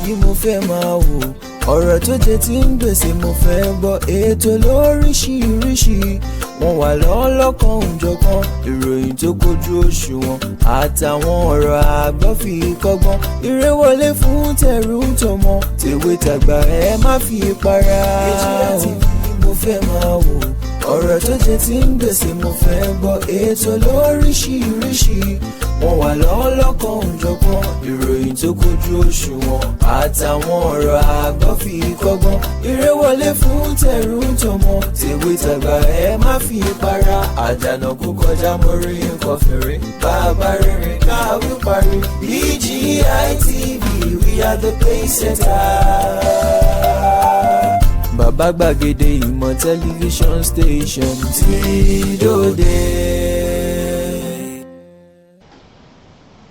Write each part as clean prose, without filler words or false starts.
TV mo fẹ́ máa wò, ọ̀rọ̀ tó jẹ ti ń gbèsè mo fẹ́ gbọ́, ètò lóríṣiríṣi wọ́n wà lọ́lọ́kan òjọ̀kan, ìròyìn tó kojú òṣùwọ̀n àtàwọn ọ̀rọ̀ àgbọ́ fi kọ́gbọ́n, eré wọlé fún tẹ̀rù tọmọ tèwe tàgbà ẹ má fi para. Miyetiallah TV mo fẹ́ máa wò, ọ̀rọ̀ tó jẹ ti ń gbèsè mo fẹ́ gbọ́, ètò lóríṣiríṣi wọ́n wà lọ́lọ́kan òjọ̀kan, ìròyìn tó kojú òṣùwọ̀n àtàwọn ọ̀rọ̀ àgbọ́ fi kọ́gbọ́n, eré wọlé fún tẹ̀rù tọmọ tèwe tàgbà ẹ má fi para. Àjànàkú kọjá mórí nǹkan fèrè, bàbá rere káwí parí. BGI TV, we are the pace setters. Bàbá gbàgede ìmọ̀ tẹlifíṣọ̀n station tí dòde.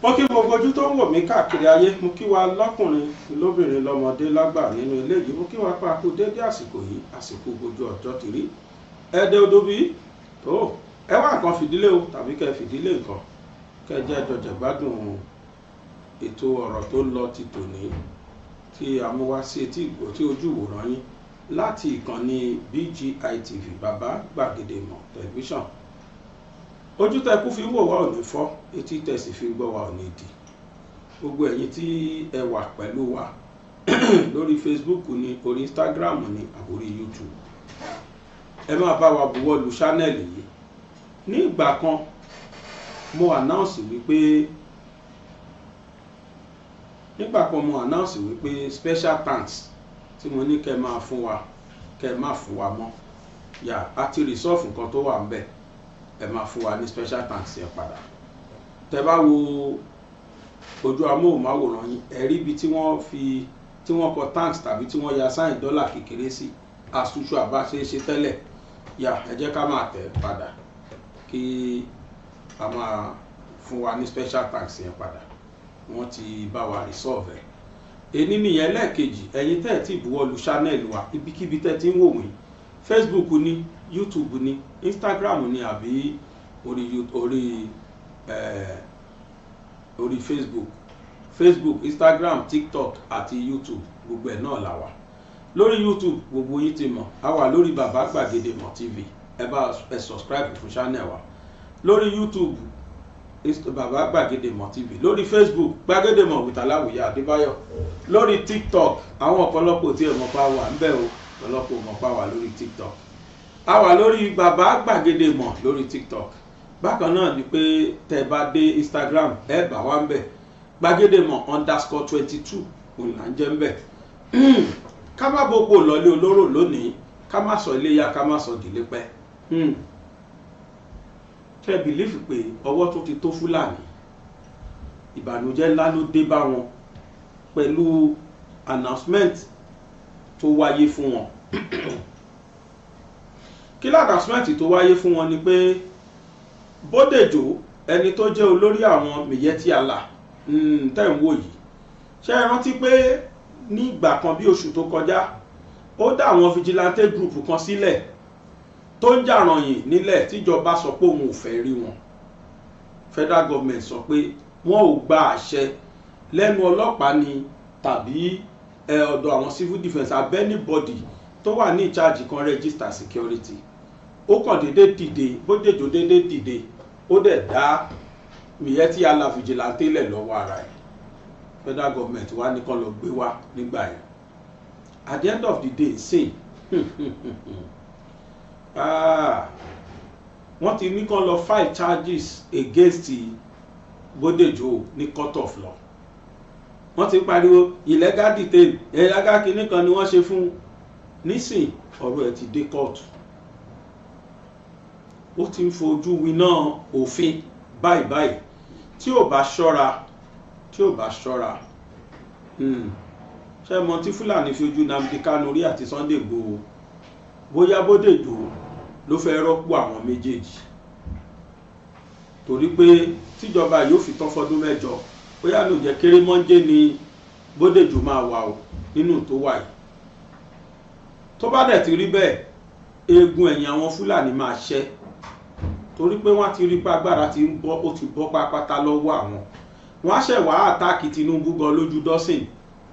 mo kí gbogbo ojú tó ń wò mí káàkiri ayé, mo kí wa lọ́kùnrin lóbìnrin lọ́mọdé lágbà nínú ilé yìí, mo kí wa pa kú dédé àsìkò yìí, àsìkò gbójú ọjọ́ tìrí ẹ̀ẹ́dẹ́ odò bí tó ẹ wá nǹkan fìdílé o tàbí kẹ́ fìdílé nǹkan kẹ́ jẹ́ jọjẹ̀ gbádùn ètò ọ̀rọ̀ tó lọ ti tòní tí a mú wá sí etí ìgbò tí ojú ìwòran yín láti ìkànnì BGI TV, bàbá gbàgede ìmọ̀ tẹlifíṣàn. Ojú tẹkú fi wò wá ò ní fọ́, etí tẹ̀sí fi gbọ́ wá ò ní dì. Gbogbo ẹ̀yin tí ẹ wà pẹ̀lú wa lórí Facebook ni, orí Instagram ni, àbórí YouTube, ẹ máa bá wa buwọ́ lu ṣánẹ́ẹ̀lì yìí. Ní ìgbà kan mo announce wípé special thanks tí mo ní kẹ́ máa fún wa kẹ́ má fún wa mọ́ yà á ti resolve nǹkan tó wà ń bẹ̀, ẹ máa fún wa ní special thanks yẹn padà. Tẹ́ bá wo ojú amóhùnmáwòrán yín ẹ rí ibi tí wọ́n kọ thanks tàbí tí wọ́n ya sáìn dọ́là kékeré sí, àsùnṣù àbá ṣe tẹ́lẹ̀ yà ẹ jẹ́ ká máa tẹ̀ padà kí a máa fún wa ní special thanks yẹn padà. Wọ́n ti bá wa resolve ẹ̀. Èní nìyẹn. Lẹ́ẹ̀kejì, ẹ̀yin tẹ́ ẹ̀ tí buwọ́ lu channel wa ibikíbi tẹ́ ti ń wò wọ́n, Facebook ni, YouTube ni, Instagram ni, àbí orí Facebook, Instagram, TikTok àti YouTube, gbogbo ẹ̀ náà la wà. Lórí YouTube gbogbo yín ti mọ̀, a wà lórí bàbá gbàgede ìmọ̀ TV, ẹ subscribe fún channel wa. Lórí YouTube bàbá gbàgede ìmọ̀ TV, lórí Facebook gbàgede ìmọ̀ with Aláwìyé Adébáyọ̀, lórí TikTok àwọn ọ̀pọ̀lọpọ̀ tí ẹ mọ̀ pa wà ń bẹ̀ o, ọ̀pọ̀lọpọ̀ mọ̀ pa wà lórí TikTok. A wà lórí bàbá gbàgede ìmọ̀ lórí TikTok. Bákan náà ni pé tẹ́ bá dé Instagram ẹ bá wà ń bẹ̀, gbàgede ìmọ̀ _22 òun là ń jẹ́ ń bẹ̀. Ká má bòpò lọ́lé olóró lónìí, ká má sọ iléyá, ká má sọ dìlé pẹ́. Kẹ́ bìlífì pé ọwọ́ tó ti tó Fúlàní, ìbànújẹ́ ńlá ló dé bá wọn pẹ̀lú announcement tó wáyé fún wọn. Kí lá announcement tó wáyé fún wọn ni pé Bodejo, ẹni tó jẹ́ olórí àwọn Miyetiallah tẹ́ ń wò yìí, ṣé ẹ rántí pé ní ìgbà kan bí oṣù tó kọjá ó dá àwọn vigilante group kan sílẹ̀ tó ń jà rànyìn nílẹ̀ tíjọba sọ pé òun ò fẹ́ rí wọn. Federal government sọ pé wọn ò gba àṣẹ lẹ́nu ọlọ́pàá ni tàbí ọ̀dọ̀ àwọn civil defence abẹ́ anybody tó wà ní ìcháàjì kan register security. Ó kàn déédé dìde, Bodejo déédé dìde, ó dẹ̀ dá Miyetiallah vigilante lẹ̀ lọ́wọ́ ara ẹ̀. Federal government wá ní kán lọ gbé wá nígbà yẹn. At the end of the day sìn wọ́n ti ní kán lọ file charges against Bodejo ní court of law. Wọ́n ti pariwo illegal detain, illegal kìíní kan ni wọ́n ṣe fún. Nísìn ọ̀rọ̀ ẹ̀ ti dé court, ó ti ń fojú winá òfin báyìí tí ò bá ṣọ́ra ṣe mọ̀ tí Fúlàní fi ojú Nnamdi Kanu rí àti Sunday Igboho, bóyá Bodejo ló fẹ́ rọ́pò àwọn méjèèjì, torí pé tíjọba yóò fi tán fọdún 7 bóyá ló jẹ́ kérémọ́njé ni Bodejo máa wà o nínú tó wà yìí. Tó bá dẹ̀ ti rí bẹ́ẹ̀, eegun ẹ̀yìn àwọn Fúlàní máa ṣẹ́, torí pé wọ́n ti rí pé agbára ti ń bọ́, ó ti bọ́ pápátá lọ́wọ́ àwọn. Wọ́n á ṣẹ̀ wá àtáàkì Tinubu gan lójú dọ́sìn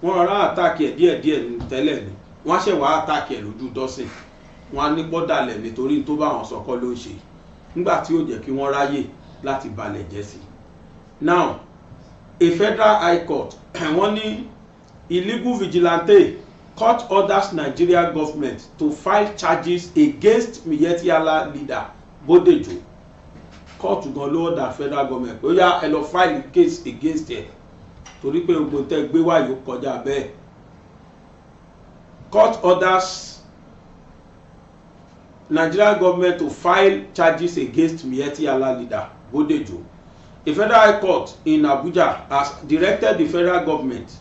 wọ́n rọra àtàkì ẹ̀ díẹ̀díẹ̀ tẹ́lẹ̀ ni wọ́n ṣẹ̀ wá àtàkì ẹ̀ lójú dọ́sìn wọ́n á ní pọ́dàlẹ̀ nítorí tó bá wọn sọ̀kọ́ ló ń ṣe nígbà tí ó jẹ́ kí wọ́n ráyè láti balẹ̀ jẹ́ sí. Now a federal high court wọ́n ní illegal vigilante court orders Nigeria government to file charges against Miyetiallah leader Bodejo. Court gan ló order federal government pé ó yá ẹ lọ file case against ẹ torí pé gbogbo tẹ́ gbé wá yóò kọjá bẹ́ẹ̀. Court orders Nigeria government to file charges against Miyetiallah leader Bodejo. A federal high court in Abuja has directed the federal government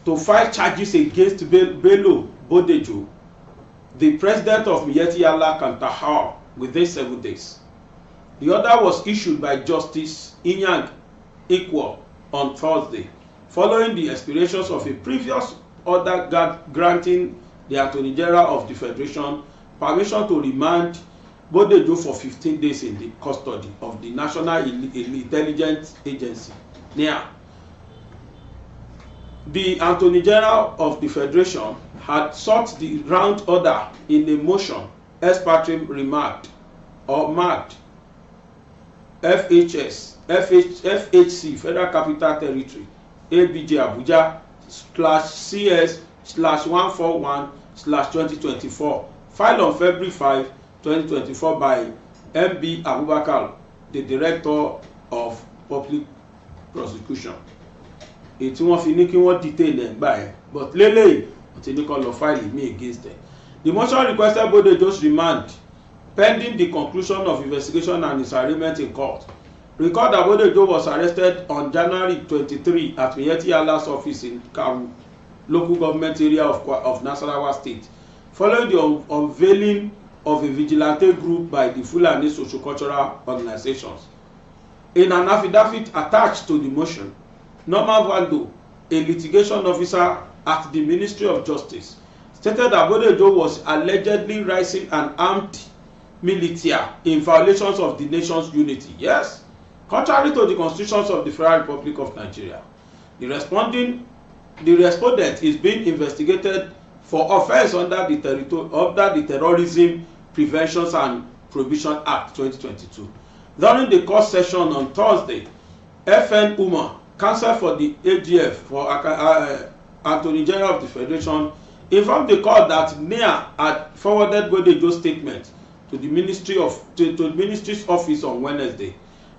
to file charges against Bello Bodejo, the president of Miyetiallah Kantahar, within 7 days. The order was issued by Justice Inyang Ikwo on Thursday, following the expirations of a previous order granting the Attorney General of the Federation permission to remand Bodejo for 15 days in the custody of the National Intelligence Agency. Now, the Attorney General of the Federation had sought the round order in a motion ex parte marked FHC Federal Capital Territory ABJ Abuja /CS/141/2024 filed on February 5, 2024 by MB Abubakar, the Director of Public Prosecution. Èyí tí wọ́n fi ní kí wọ́n detain ẹ̀ gbà ẹ̀ but lélẹ́yìí wọ́n ti ní kó lọ file me against them. The motion requested Bodejo's remand pending the conclusion of investigation and his arraignment in court. Recall that Bodejo was arrested on January 23 at Miyetiallah's office in Karu, local government area of Nasarawa State, following the unveiling of a vigilante group by the Fulani socio-cultural organizations. In an affidavit attached to the motion, Norman Valdo, a litigation officer at the Ministry of Justice, stated that Bodejo was allegedly raising an armed militia in violations of the nation's unity. Yes, contrary to the constitutions of the Federal Republic of Nigeria. The respondent is being investigated for offence under the Terrorism Prevention and Prohibition Act 2022. During the court session on Thursday, FN Umar, counsel for the AGF for Attorney General of the Federation, informed the court that NIA had forwarded Bodejo's statement to the ministry's office on Wednesday.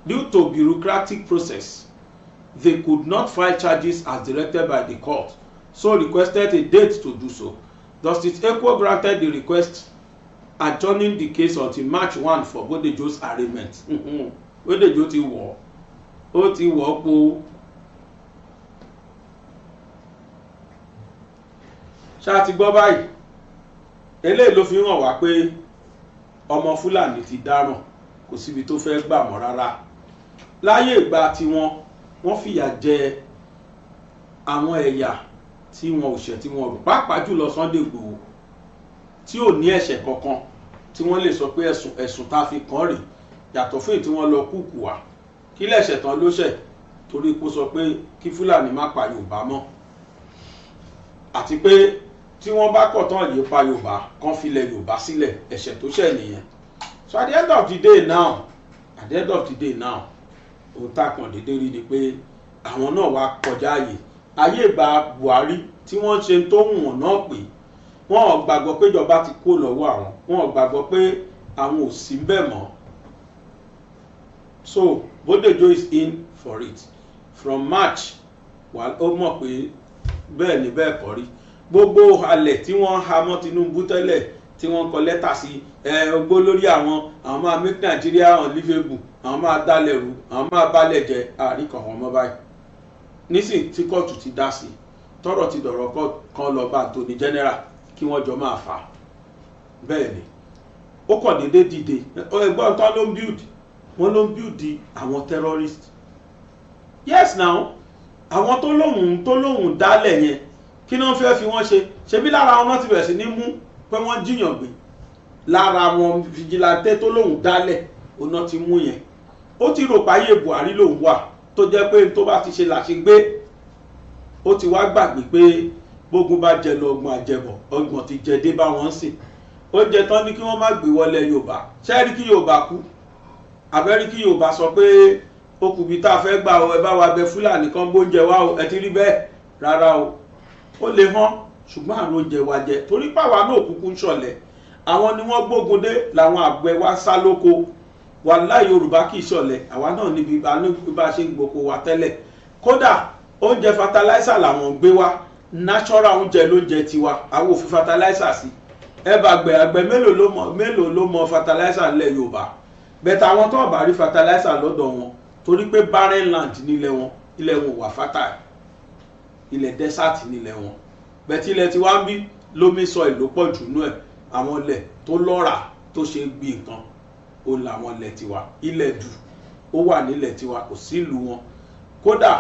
Due to bureaucratic process, they could not file charges as directed by the court, so requested a date to do so. Justice Ekwo granted the request, adjourning the case until March 1 for Bodejo's arraignment. Bodejo ti wọ̀ ó ti wọ̀ po. Ṣá ti gbọ́ báyìí eléyìí ló fi hàn wá pé ọmọ Fúlàní ti dáràn kò síbi tó fẹ́ gbà mọ́ rárá. Láyé ìgbà tí wọ́n fìyà jẹ àwọn ẹ̀yà tí wọn ò ṣẹ̀ tí wọn rò pàápàá jùlọ Sunday Igboho tí ò ní ẹ̀ṣẹ̀ kankan tí wọ́n lè sọ pé ẹ̀sùn tá a fi kàn rè yàtọ̀ fún èyí tí wọ́n lọ kúkú wá kí lẹ̀ṣẹ̀ tán ló ṣẹ̀ torí kó sọ pé kí Fúlàní má pa Yorùbá mọ́ àti pé tí wọ́n bá kọ̀ tán yìí pa Yorùbá kán filẹ̀ Yorùbá sílẹ̀ ẹ̀ṣẹ̀ tó ṣẹ̀ nìyẹn. So at the end of the day now ohun tá a kàn déédéé rí ni pé àwọn náà wá kọjá ayé ìgbà Buhari tí wọ́n ṣe tó wù wọ́n náà pé wọ́n ò gbàgbọ́ pé ìjọba ti kó lọ́wọ́ àwọn wọ́n ò gbàgbọ́ pé àwọn ò sí bẹ́ẹ̀ mọ́. So Bodejo is in for it from March wà ó mọ̀ pé bẹ́ẹ̀ ni bẹ́ẹ̀ kọ́ rí gbogbo halẹ̀ tí wọ́n ha mọ́ Tinubu tẹ́lẹ̀ tí wọ́n kọ lẹ́tà sí ogbó lórí àwọn máa make Nigeria unlivable àwọn máa dálẹ̀ rú àwọn máa bálẹ̀ jẹ àríkàn wọn mọ́ báyìí nísìn tí kóòtù ti dá sí tọ́rọ̀ ti dọ̀rọ̀ kan lọ bá Attorney General kí wọ́n jọ máa fà á bẹ́ẹ̀ ni ó kàn déédéé dìde ẹgbọ́n tán ló ń build wọ́n ló ń build àwọn terrorist. Yes now àwọn tó lóhùn dálẹ̀ yẹn kí ni wọ́n fẹ́ fi wọ́n ṣebí lára wọn ti bẹ̀rẹ̀ sí ní mú pé wọ́n jiyàn gbé lára wọn vigilante tó lóhùn dálẹ̀ ọ̀nà ti mú yẹn ó ti rò páyé Buhari lòun wà tó jẹ́ pé tó bá ti ṣe làṣegbé ó ti wá gbàgbé pé bógun bá jẹ lọ ọgbọ̀n àjẹbọ̀ ọgbọ̀n ti jẹ dé bá wọn sìn ó jẹ tán ní kí wọ́n má gbé wọlé Yorùbá ṣẹ́ẹ́rí kí Yorùbá kú àbẹ́rí kí Yorùbá sọ pé ó kù bí tá a fẹ́ gbà o ẹ bá wa bẹ Fúlàní kan gbóúnjẹ wá o ẹ ti rí bẹ́ẹ̀ rárá o ó lè hàn ṣùgbọ́n àrùn oúnjẹ wa jẹ torí pàwa náà kúkú ń ṣọ̀lẹ àwọn ni wọ́n gbógun dé làwọn àgbẹ̀ wa sá lóko wàláhì Yorùbá kì í ṣọ̀lẹ àwa náà níbi bá ṣe ń gboko wa tẹ́lẹ̀ kódà oúnjẹ fertilizer làwọn gbé wá natural oúnjẹ ló jẹ tiwa àwọn òfin fertilizer sí ẹ bá àgbẹ̀ mélòó ló mọ fertilizer nílẹ̀ Yorùbá bẹ́ẹ̀ táwọn tó bá rí fertilizer lọ́dọ̀ wọn torí pé barren land nílẹ̀ wọn ilẹ̀ wọn wà fertile ilẹ̀ desert nílẹ̀ wọn bẹ́ẹ̀ tí ilẹ̀ tiwa ń bí loamy soil ló pọ̀ jù nú ẹ̀ àwọn ilẹ̀ tó lọ́ràá tó ṣe gbìn nǹkan ó làwọn ilẹ̀ tiwa ilẹ̀ dù ó wà nílẹ̀ tiwa kò sí ìlú wọn kódà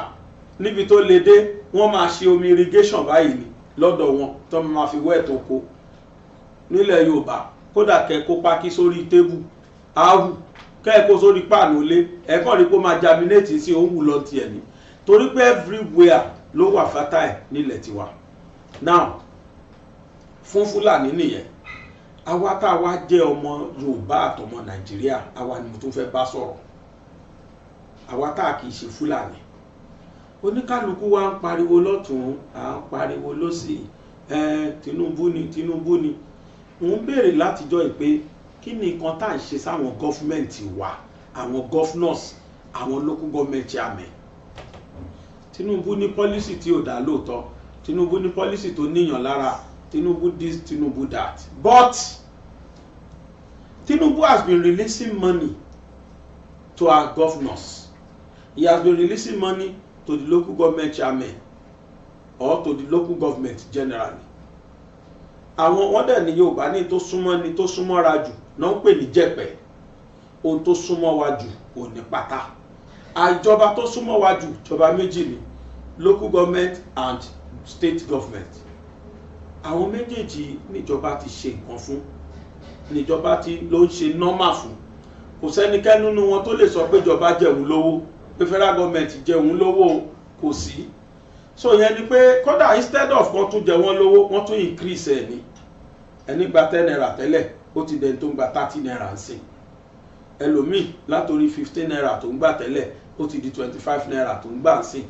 níbi tó le dé wọ́n máa ṣe omi irrigation báyìí ni lọ́dọ̀ wọn tó máa fi wẹ́ẹ̀ tó ko nílẹ̀ Yorùbá kódà kẹ́ kó pákí sórí tébù áhù kẹ́ kó sórí páànù lé ẹ̀kọ́ rí kó máa germinate sí òun wù lọ tiẹ̀ ní torí pé everywhere ló wà fertile nílẹ̀ tiwa now fún Fúlàní nìyẹn àwa tá a wá jẹ́ ọmọ Yorùbá àtọmọ Nàìjíríà àwa ni mo tún fẹ́ bá sọ̀rọ̀ àwa tá a kì í ṣe Fúlàní oníkálukú wa ń pariwo lọ́tún à ń pariwo lọ́sì Tinubu ni ń béèrè látijọ́ ìpè kí ni nǹkan tá à ń ṣe sáwọn gọ́fúmẹ̀ntì wa àwọn governors àwọn local government chairmen Tinubu ní policy tí ò dá lóòótọ́ Tinubu ní policy tó níyàn lára Tinubu this Tinubu that but Tinubu has been releasing money to our governors. He has been releasing money to the local government chairman or to the local government generally. Àwọn wọn dẹ̀ ní Yorùbá ní tó súnmọ́ ni tó súnmọ́ra jù náà ń pè ní jẹ̀pẹ̀ ohun tó súnmọ́ wa jù ò ní pátá àìjọba tó súnmọ́ wa jù ìjọba méjì ni local government and state government. Àwọn méjèèjì níjọba ti ṣe nǹkan fún níjọba ti ló ń ṣe normal fún kò sẹ́nikẹ́ni nínú wọn tó lè sọ pé ìjọba jẹun lówó pé federal government jẹun lówó kò sí so yẹn ni pé kódà instead of kan tún jẹ wọ́n lówó wọ́n tún increase ẹ̀ ní ẹni gba 10 naira tẹ́lẹ̀ ó ti dẹ̀ tó ń gba 30 naira ń sìn ẹlòmíì látòrí 15 naira tó ń gbà tẹ́lẹ̀ ó ti di 25 naira tó ń gbà ń sìn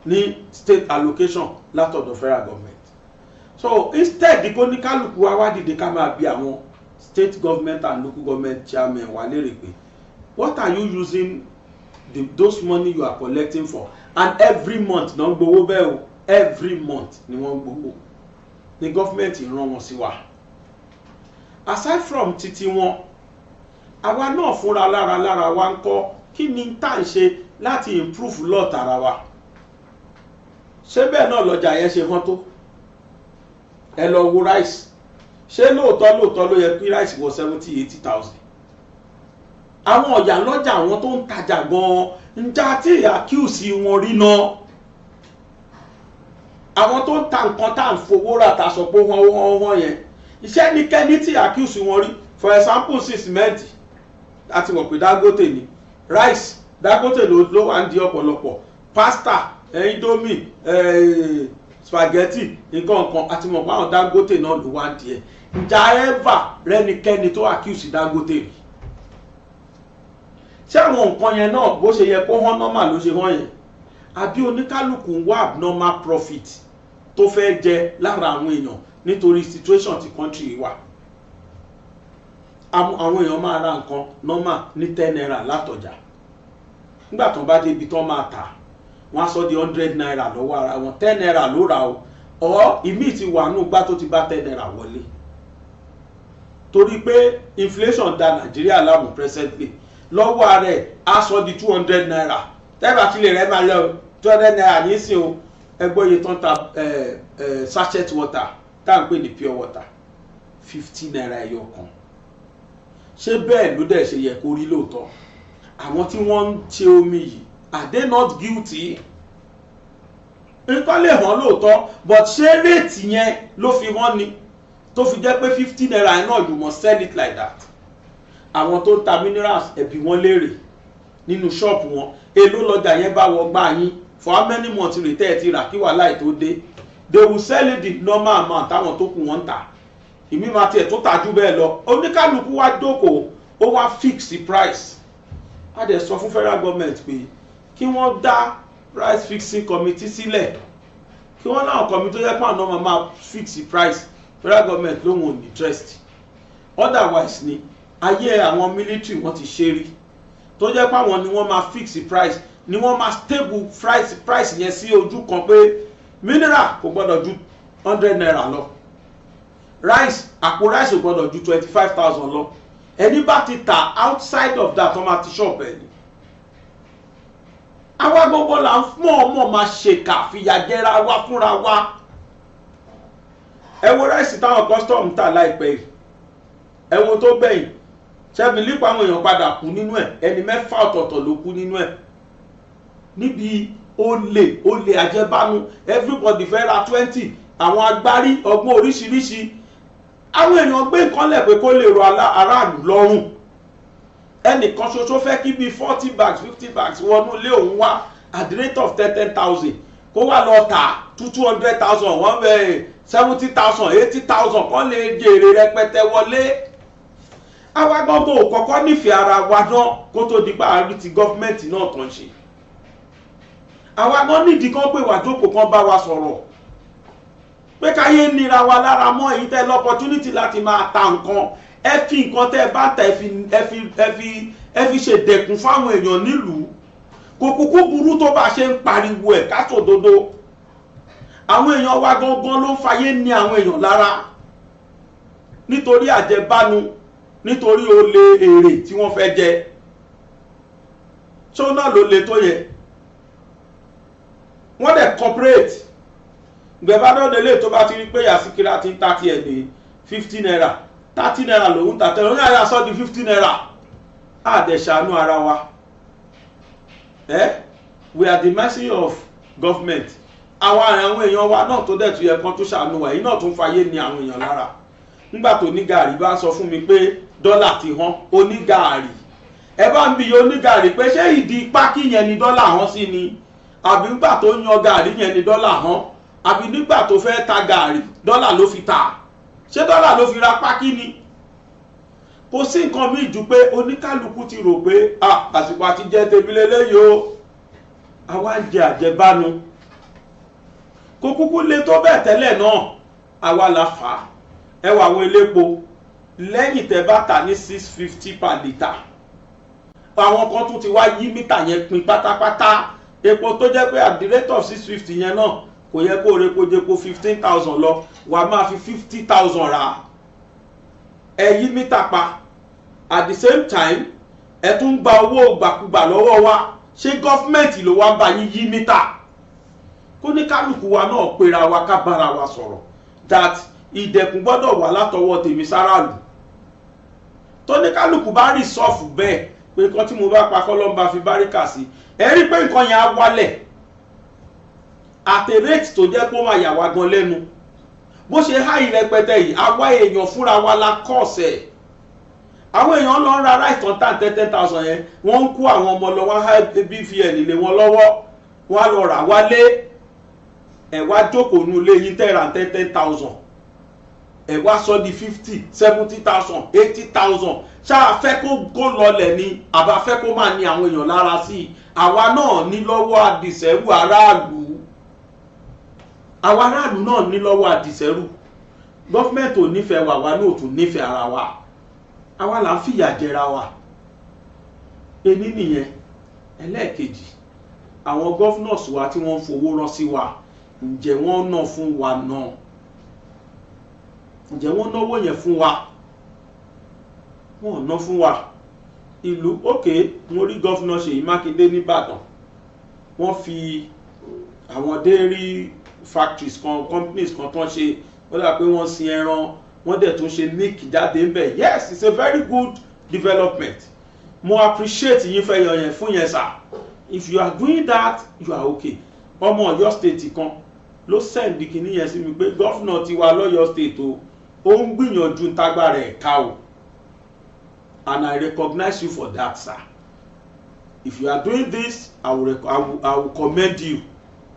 ní state allocation látọ̀dọ̀ federal government so instead kó ní kálukú wa wá dìde ká máa bi àwọn state government and local government chairmen wà lérè pé what are you using those money you are collecting for and every month náà gbowó bẹ́ẹ̀ o every month ni wọ́n gbowó ni government rán wọn sí wa aside from títí wọn àwa náà fúnra lára wa ń kọ́ kí ni tá à ń ṣe láti improve lot ara wa ṣé bẹ́ẹ̀ náà lọ́jà yẹn ṣe hàn tó ẹ lọ wo rice ṣé lóòótọ́ ló yẹ kí rice wọ 70,000-80,000 àwọn ọ̀yà lọ́jà àwọn tó ń tajà gan-an ń já tí àkíyèsí wọn rí náà àwọn tó ń ta nǹkan tá à ń fowó rà tá a sọ pé wọ́n yẹn iṣẹ́ ní kẹ́ni tí àkíyèsí wọn rí for example sí cement láti mọ̀ pé Dangote ni rice Dangote ló wà ń di ọ̀pọ̀lọpọ̀ pasta indomie spaghetti nǹkan àti mọ̀ pé àwọn Dangote náà ló wà ń di ẹ̀ ǹjà ẹ́fà rẹ́nikẹ́ni tó àkíyèsí Dangote rí ṣé àwọn nǹkan yẹn náà bó ṣe yẹ kó hàn normal ló ṣe hàn yẹn àbí oníkálukú ń wá abnormal profit tó fẹ́ jẹ lára àwọn èèyàn nítorí situation ti country wà àwọn èèyàn máa ra nǹkan normal ní 10 naira látọjà nígbà tó bá débi tó máa tà wọ́n á sọ di 100 naira lọ́wọ́ ara wọn 10 naira ló ra o ọ̀ ìmí ti wà nù gbá tó ti bá 10 naira wọlé torí pé inflation da Nàìjíríà láàmú presently lọ́wọ́ rẹ̀ á sọ di 200 naira tẹ́bà tí lè rẹ̀ máa lọ 200 naira yìí sí o ẹgbọ́ iye tó ń ta sachet water tá à ń pè ní pure water 50 naira ẹyọ kan ṣé bẹ́ẹ̀ ló dẹ̀ ṣe yẹ kó rí lóòótọ́ àwọn tí wọ́n ń ṣe omi yìí are they not guilty nǹkan lè hàn lóòótọ́ but ṣé réètì yẹn ló fi hàn ni tó fi jẹ́ pé 50 naira yẹn náà you must sell it like that àwọn tó ń ta minerals ẹ̀bí wọn léèrè nínú ṣọ́ọ̀pù wọn èló lọ́jà yẹn bá wọ gbá yín for how many months rè tẹ́ ẹ ti rà kí wàhálà ètò dé they will sell it the normal amount táwọn tó kù wọ́n ń tà ìmí máa tiẹ̀ tó tà jù bẹ́ẹ̀ lọ oníkálukú wá jókòó ó wá fix the price a dẹ̀ sọ fún federal government pé kí wọ́n dá price fixing committee sílẹ̀ kí wọ́n láwọn committee tó yẹ pé àwọn máa fix the price federal government ló wọn ò ní interest otherwise ni ayé àwọn military wọ́n ti ṣe rí tó jẹ́ pé àwọn ni wọ́n máa fix the price ni wọ́n máa stable price yẹn sí ojú kan pé mineral kò gbọ́dọ̀ ju 100 naira lọ rice àpò rice kò gbọ́dọ̀ ju 25,000 lọ ẹni bá ti tà outside of that wọ́n máa ti shop ẹ̀ ni àwa gbogbo là ń mọ̀ ọmọ máa ṣèkà fìyàjẹra wa fúnra wa ẹ wo rice táwọn custom tà láìpẹ́ yìí ẹ wo tó gbẹ̀yìn ṣẹ́bi lípa àwọn èèyàn padà kú nínú ẹ̀ ẹni 6 ọ̀tọ̀ọ̀tọ̀ ló kú nínú ẹ̀ níbi olè àjẹbánu everybody fẹ́ ra 20 àwọn agbárí ọgbọ́n oríṣiríṣi àwọn èèyàn gbé nǹkan lẹ̀ pé kó lè rọ aráàlú lọ́rùn ẹnìkan ṣoṣo fẹ́ kí bíi 40 bags 50 bags wọnú ilé òun wá at the rate of 10,000 kó wá lọ tà 200,000 wọ́n bẹ̀ 70,000 80,000 kọ́ lè jèrè rẹpẹtẹ wọlé àwa gbọ́dọ̀ kọ́kọ́ nífẹ̀ẹ́ ara wa náà kó tó di pa àrí ti gọ́fìmẹ̀ntì náà tàn ṣe àwa gan nídìí kan pé wà jókòó kan bá wa sọ̀rọ̀ pé káyé nira wa lára mọ́ èyí tẹ́ l'opportunity láti máa ta nǹkan ẹ fi nǹkan tẹ́ bá ta ẹ fi ṣe dẹ̀kun fáwọn èèyàn nílùú kò kúkú burú tó bá ṣe ń pariwo ẹ̀ ká sòdodo àwọn èèyàn wa gangan ló ń fayé ní àwọn èèyàn lára nítorí àjẹbánu nítorí olè èrè tí wọ́n fẹ́ jẹ ṣó náà ló le tó yẹ wọ́n dẹ̀ corporate gbẹ̀bádọ́dẹ lè tó bá ti rí pé yàsíkírá ti ń ta ti ẹ̀ ní 50 naira 30 naira lòun tàtẹ́ lórí àyà sọ́ di 50 naira àdẹ̀ ṣàánú ara wa we are the mercy of government àwọn èèyàn wa náà tó dẹ̀ tún yẹ kan tó ṣàánú wa yìí náà tún fayé ní àwọn èèyàn lára nígbà tó ní gàrí bá sọ fún mi pé dọ́là ti hàn onígàrí ẹ bá ń bi onígàrí pé ṣé ìdí pákí yẹn ni dọ́là hàn sí ni àbí nígbà tó yan gàrí yẹn ni dọ́là hàn àbí nígbà tó fẹ́ ta gàrí dọ́là ló fi ta ṣé dọ́là ló fi ra pákí ni kò sí nǹkan míì ju pé oníkálukú ti rò pé àsìkò àti jẹ tèmi lélẹ́yìí o àwa ń jẹ àjẹbánu kò kúkú lè tó bẹ́ẹ̀ tẹ́lẹ̀ náà àwa la fà á ẹ wà àwọn elépo lẹ́yìn tẹ́ bá tà ní 650 per litre àwọn kan tún ti wá yí mítà yẹn pin pátápátá epo tó jẹ́ pé at the rate of 650 yẹn náà kò yẹ kó repo jẹpo 15,000 lọ wà máa fi 50,000 rà ẹ yí mítà pa at the same time ẹ tún gba owó gbàkúgbà lọ́wọ́ wa ṣé gọ́fìmẹ̀ntì ló wá ń bá yín yí mítà kó ní kálukú wa náà pera wa ká bára wa sọ̀rọ̀ that ìdẹ̀kùn gbọ́dọ̀ wà látọwọ́ tèmi sáràlú tó ní kálukú bá rí sọ́ọ̀fù bẹ́ẹ̀ pé nǹkan tí mo bá pa kọ́lọ́mbà fi báríkà sí ẹ rí pé nǹkan yẹn á wálẹ̀ at a rate tó jẹ́ pé ó máa yà wá gan lẹ́nu bó ṣe háì rẹpẹtẹ yìí àwa èèyàn fúnra wa la kọ́ọ̀sẹ̀ àwọn èèyàn lọ ń ra ráìtàn tàn 10,000 yẹn wọ́n ń kó àwọn ọmọ lọ wá bvn lé wọn lọ́wọ́ wọ́n á lọ rà wálé ẹ̀ wá jókòó nu ilé yín tẹ́ ra 10,000 ẹ̀ wá sọ di 50 70,000 80,000 ṣáà fẹ́ kó lọlẹ̀ ni àbá fẹ́ kó máa ní àwọn èèyàn lára sí i àwa náà ní lọ́wọ́ àdìsẹ́rù aráàlú àwa aráàlú náà ní lọ́wọ́ àdìsẹ́rù gọ́fìmẹ̀ntì ò nífẹ̀ẹ́ wa wa ní òtún nífẹ̀ẹ́ ara wa àwa là ń fìyà jẹra wa ení nìyẹn ẹlẹ́ẹ̀kejì àwọn gọ́fìnọ̀sì wa tí wọ́n ń fowó rán sí wa ǹjẹ́ wọ́n ná fún wa náà ǹjẹ́ wọ́n náwó yẹn fún wa wọ́n ná fún wa ìlú òkè mo rí gọ́fìnà Ṣèyí Mákindé nìbàdàn wọ́n fi àwọn dairy factories kan companies kan tán ṣe wọ́n dà pé wọ́n sin ẹran wọ́n dẹ̀ tún ṣe milk jáde ń bẹ̀ yes it's a very good development mo appreciate yín fẹ́ yan yẹn fún yẹn sà if you are doing that you are okay ọmọ Ọ̀yọ́ state kan ló send kìíní yẹn sí mi pé gọ́fìnà ti wà lọ́yọ́ state o ó ń gbìyànjú ntágbára ẹ̀ ká o and I recognize you for that sir if you are doing this I will commend you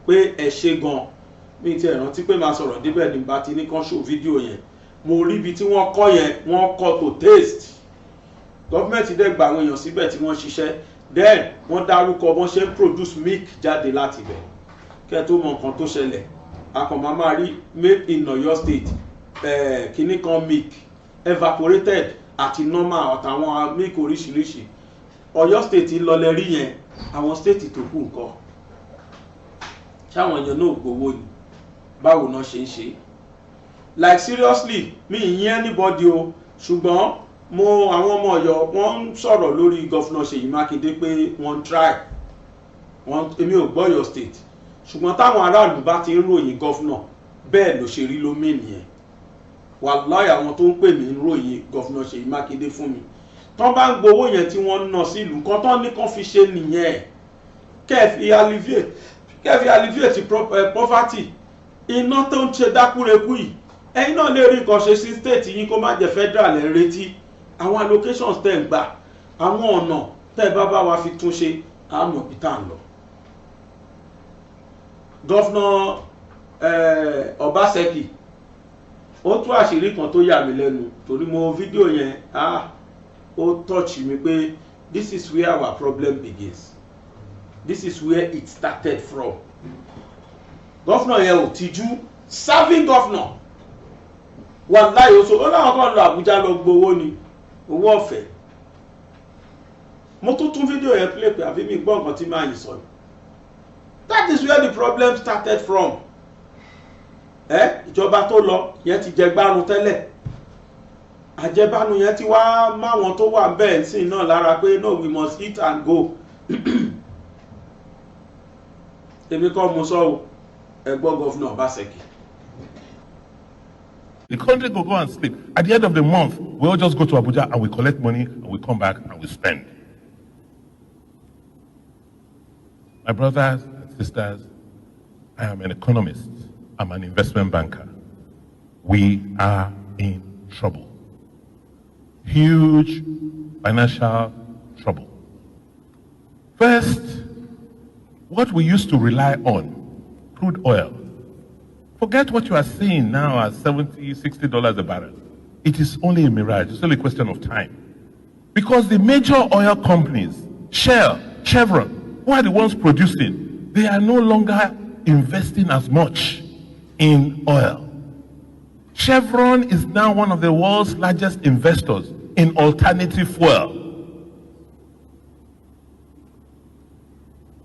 pé ẹ ṣe gan mi ti rántí pé máa sọ̀rọ̀ débẹ̀ ní bá ti ní kán show fídíò yẹn mo rí ibi tí wọ́n kọ́ yẹn wọ́n kọ́ to taste gọ́fìmẹ̀ntì dẹ̀ gba àwọn èèyàn síbẹ̀ tí wọ́n ṣiṣẹ́ then wọ́n dárúkọ wọ́n ṣe ń produce milk jáde láti bẹ̀ kẹ́ tó mọ nǹkan tó ṣẹlẹ̀ akọ̀mọ́ máa rí made in Ọ̀yọ́ state kìíní kan milk evaporated àti normal àtàwọn milk oríṣiríṣi Ọ̀yọ́ state lọlẹ̀ rí yẹn àwọn state tó kù nǹkan ṣáwọn èèyàn náà gbowó ni báwo náà ṣe ń ṣe like seriously mi ìyẹn anybody o ṣùgbọ́n mo àwọn ọmọ Ọ̀yọ́ wọ́n ń sọ̀rọ̀ lórí gọ́fúnà Ṣèyí Mákindé pé wọ́n try èmi ò gbọ́ Ọ̀yọ́ state ṣùgbọ́n táwọn aráàlú bá ti ń ròyìn gọ́fúnà bẹ́ẹ̀ ló ṣe rí lómi nìyẹn wàláhì àwọn tó ń pè mí ń ròyìn gọ́fúnà Ṣèyí Mákindé fún mi tán bá ń gbowó yẹn tí wọ́n ń ná sí ìlú nǹkan tán ní kán fi ṣe nìyẹn kẹ́ẹ̀fì alleviate poverty iná tó ń ṣe dákúrekú yìí ẹ̀yin náà lè rí nǹkan ṣe sí state yín kó má jẹ́ federal ẹ̀ retí àwọn allocations tẹ̀ ń gbà àwọn ọ̀nà tẹ́ bá bá wa fi tún ṣe àmọ̀ bí tá à ń lọ. gọ́fúnà Ọbaṣẹ́kì ó tú àṣírí kan tó yà mí lẹ́nu torí mo fídíò yẹn ó touch mi pé this is where our problem begins this is where it started from. gọ́fúnà yẹn ò tijú serving gọ́fúnà wàláhì oṣù ó láwọn kan lọ Àbújá lọ gbowó ni owó ọ̀fẹ́ mo tún fídíò yẹn play pé àfi mi gbọ́ nǹkan tí máa yìí sọ. That is where the problem started from. Ìjọba tó lọ yẹn ti jẹ gbárùn tẹ́lẹ̀ àjẹbánu yẹn ti wá máwọn tó wà bẹ́ẹ̀ sí náà lára pé no we must eat and go. èmi kọ́ mo sọ ẹgbọ́n gọ́fúnà Ọbaṣẹ́kì. The country will go and sleep. At the end of the month, we all just go to Abuja and we collect money and we come back and we spend. My brothers and sisters, I am an economist. I'm an investment banker. We are in trouble. Huge financial trouble. First, what we used to rely on, crude oil. Forget what you are seeing now at $70, $60 a barrel. It is only a mirage. It's only a question of time. Because the major oil companies, Shell, Chevron, who are the ones producing, they are no longer investing as much in oil. Chevron is now one of the world's largest investors in alternative fuel.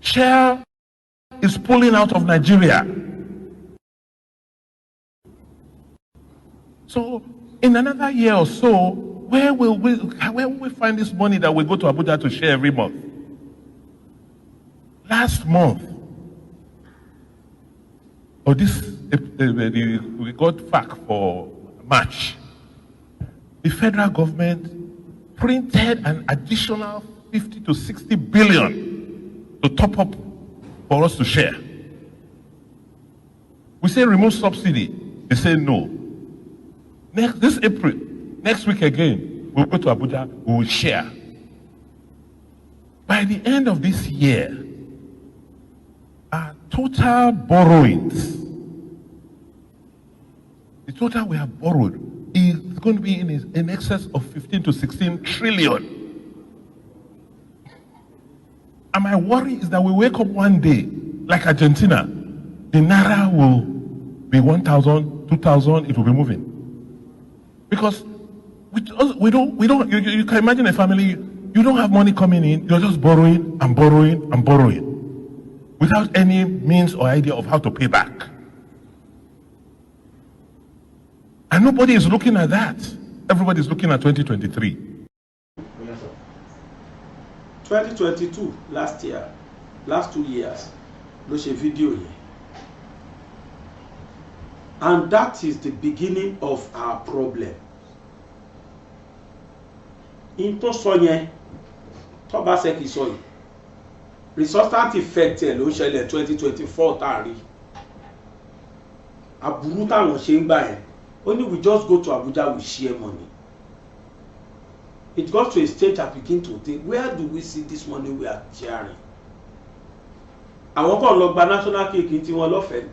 Shell is pulling out of Nigeria. So, in another year or so, where will we find this money that we go to Abuja to share every month? Last month, we got FAC for March. The federal government printed an additional 50 to 60 billion to top up for us to share. We say remove subsidy. They say no. This April, next week again, we'll go to Abuja, we will share. By the end of this year, our total borrowings, the total we have borrowed is going to be in excess of 15 to 16 trillion. And my worry is that we wake up one day, like Argentina, the Naira will be 1,000, 2,000, it will be moving. Because we don't, you can imagine a family, you don't have money coming in, you're just borrowing and borrowing and borrowing without any means or idea of how to pay back. And nobody is looking at that. Everybody is looking at 2023. 2022, last year, last 2 years, ló ṣe fídíò yẹn. And that is the beginning of our problem. In tó sọ yẹn, tó bá ṣe kì í sọ yìí, resultant effect ẹ̀ ló ṣẹlẹ̀ 2024 tààrí. Àbúrú táwọn ṣe ń gbà yẹn, only we just go to Abuja, we share money. It got to a stage I begin to think, where do we see this money we are sharing? Àwọn kan lọ gba national cake tí wọ́n lọ́fẹ̀ẹ́.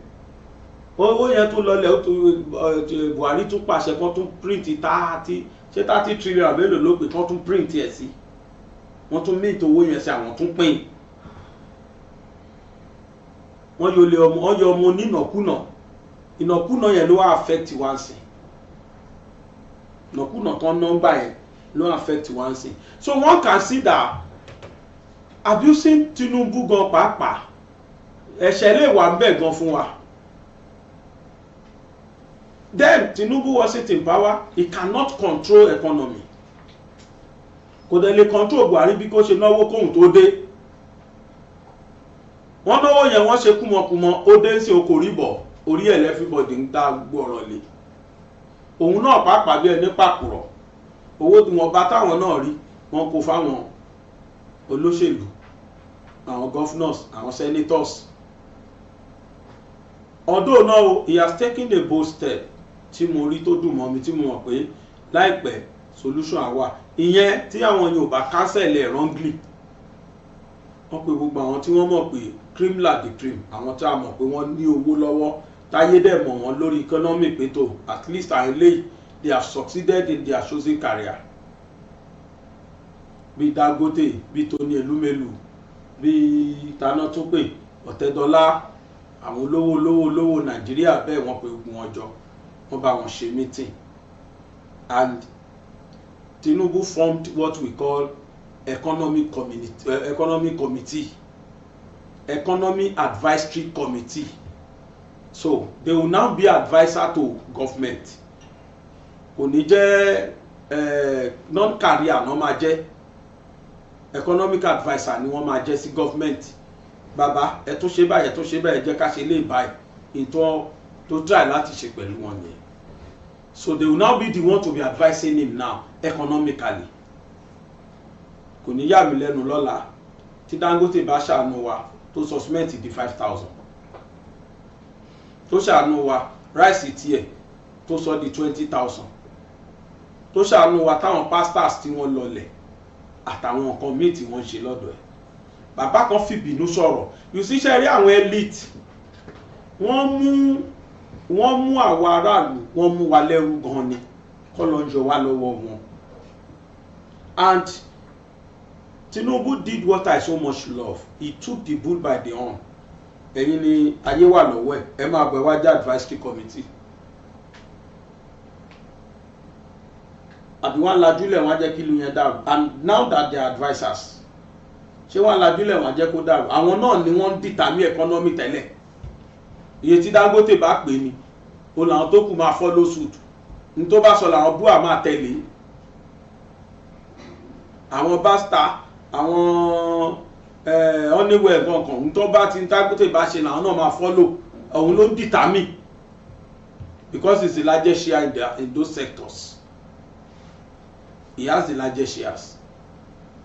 owó yẹn tó lọlẹ̀ ó tó Buhari tún pàṣẹ kan tún print 30 trillion mélòó ló pé kan tún print ẹ̀ sí wọ́n tún mint owó yẹn sí àwọn tún pín wọ́n yọ ọmọ onínàkúnà ìnàkúnà yẹn ló wá affect wá sí ìnàkúnà tán nọ́mbà yẹn ló affect wá sí so one can see that abusing Tinubu gan pàápàá ẹ̀ṣẹ̀ lè wà ń bẹ̀ gan fún wa. Then Tinubu wasn't in power, he cannot control economy. Kò dẹ̀ lè control Buhari bí kò ṣe náwó kóhun tó dé. Wọ́n náwó yẹn wọ́n ṣe kúmọkúmọ ó dé sí oko ríbọ̀ orí ẹ̀ everybody ń dá gbọ́rọ̀ lé. Òun náà pàápàá bí ẹni pàkúrọ̀. Owó tí wọ́n bá táwọn náà rí wọ́n kó fáwọn olóṣèlú, àwọn governors, àwọn senators. Although now he has taken a bold step tí mo rí tó dùn mọ́ mi tí mo mọ̀ pé láìpẹ́ solution àwa ìyẹn tí àwọn Yorùbá cancel ẹ̀ wrongly wọ́n pe gbogbo àwọn tí wọ́n mọ̀ pé cream la the cream àwọn tí a mọ̀ pé wọ́n ní owó lọ́wọ́ táyé dẹ̀ mọ̀ wọ́n lórí economy pé tó at least àwọn eléyìí they have succeeded in their chosen career bí Dangote bí Tony Elumelu bí tana tó pè Ọ̀tẹ́dọ́lá àwọn olówó Nàìjíríà bẹ́ẹ̀ wọ́n pe ogun ọjọ́ wọ́n bá wọn ṣe meeting and Tinubu formed what we call economic advisory committee so they will now be adviser to government kò ní jẹ́ non-career náà máa jẹ́ economic adviser ni wọ́n máa jẹ́ sí government bàbá ẹ tó ṣe báyìí ẹ tó ṣe báyìí jẹ́ ká ṣe lè báyìí ìtọ́ tó try láti ṣe pẹ̀lú wọn yẹn so they will now be the one to be advising him now economically kò ní yà mí lẹ́nu lọ́la tí Dangote bá ṣàánú wa tó sọ cement di 5,000 tó ṣàánú wa rice tiẹ̀ tó sọ di 20,000 tó ṣàánú wa táwọn pastors tí wọ́n lọlẹ̀ àtàwọn nǹkan míì tí wọ́n ṣe lọ́dọ̀ ẹ̀ bàbá kan fìbínú sọ̀rọ̀ you see ṣe rí àwọn elite wọ́n mú àwọn aráàlú wọ́n mú wa lẹ́rú gan ni kọ́ ló ń yọ wá lọ́wọ́ wọn and Tinubu did what I so much love he took the bull by the horn ẹ̀yin ni ayé wà lọ́wọ́ ẹ̀ máa bọ̀ wájú advisory committee àbí wọ́n lajúlẹ̀ wọ́n á jẹ́ kí ìlú yẹn dàrú and now that they are advisers ṣé wọ́n lajúlẹ̀ wọ́n á jẹ́ kó dàrú àwọn náà ni wọ́n ń determine economy tẹ́lẹ̀ iye tí Dangote bá pè ní o làwọn tó kù máa follow suit ní tó bá sọ làwọn búà máa tẹ̀lé àwọn basta àwọn honeywell kankan ní tó bá ti Dangote bá ṣe làwọn náà máa follow òun ló determine because he's the largest share in those sectors he has the largest shares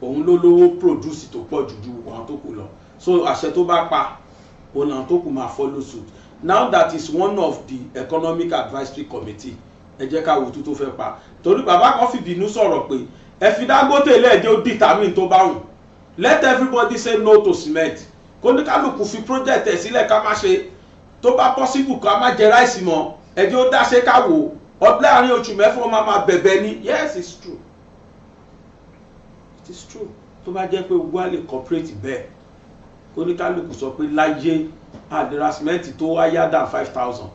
òun ló lówó produce tó pọ̀ jù àwọn tó kù lọ so àṣẹ tó bá pa òun làwọn tó kù máa follow suit now that is one of the economic advisory committee ẹ jẹ́ ká wò tó fẹ́ pa torí bàbá kan fìbínú sọ̀rọ̀ pé ẹ fi Dangote lẹ́ẹ̀dẹ́ ó determine tó bá wù let everybody say no to cement kó ní kálukú fi project ẹ̀ sílẹ̀ ká má ṣe tó bá possible ká má jẹ ráìsì mọ́ ẹ jẹ́ ó dáṣẹ́ ká wò ọdún láàrin oṣù mẹ́fà máa bẹ̀bẹ̀ ni yes it's true it is true tó bá jẹ́ pé gbogbo á lè cooperate bẹ́ẹ̀ kó ní kálukú sọ pé láyé àdìrà cement tó wá yá dà 5,000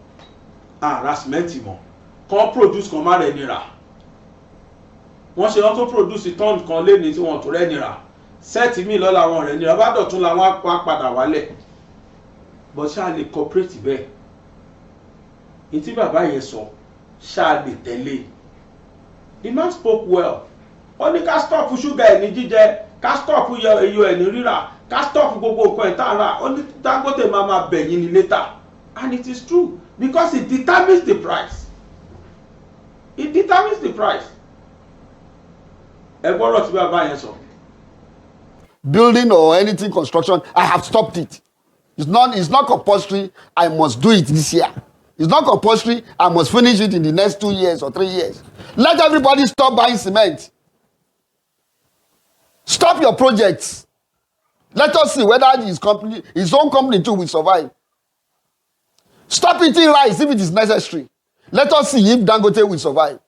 àrà cement mọ́ kan produce kan má rẹ̀ nira wọ́n ṣe wọ́n tó produce ton kan lé ní tí wọ́n tó rẹ̀ nira sẹ́ẹ̀tì míì lọ́la wọn rẹ̀ nira bá dọ̀tún làwọn á padà wálẹ̀ but ṣáà lè cooperate bẹ́ẹ̀ ní tí bàbá yẹn sọ ṣáà lè tẹ̀lé the man spoke well ó ní ká stop ṣúgà ẹ̀ ní jíjẹ ká stop iyọ̀ ẹ̀ ní rírà ká stop gbogbo nǹkan ẹ̀ tá a rà ó ní Dangote máa bẹ̀yìn ní later and it is true because it determines the price it determines the price ẹ gbọ́dọ̀ tí bàbá yẹn sọ. Building or anything construction, I have stopped it. It's not compulsory. I must do it this year. It's not compulsory. I must finish it in the next 2 years or 3 years. Let everybody stop buying cement. Stop your projects. Let us see whether his own company too will survive. Stop eating rice if it is necessary. Let us see if Dangote will survive.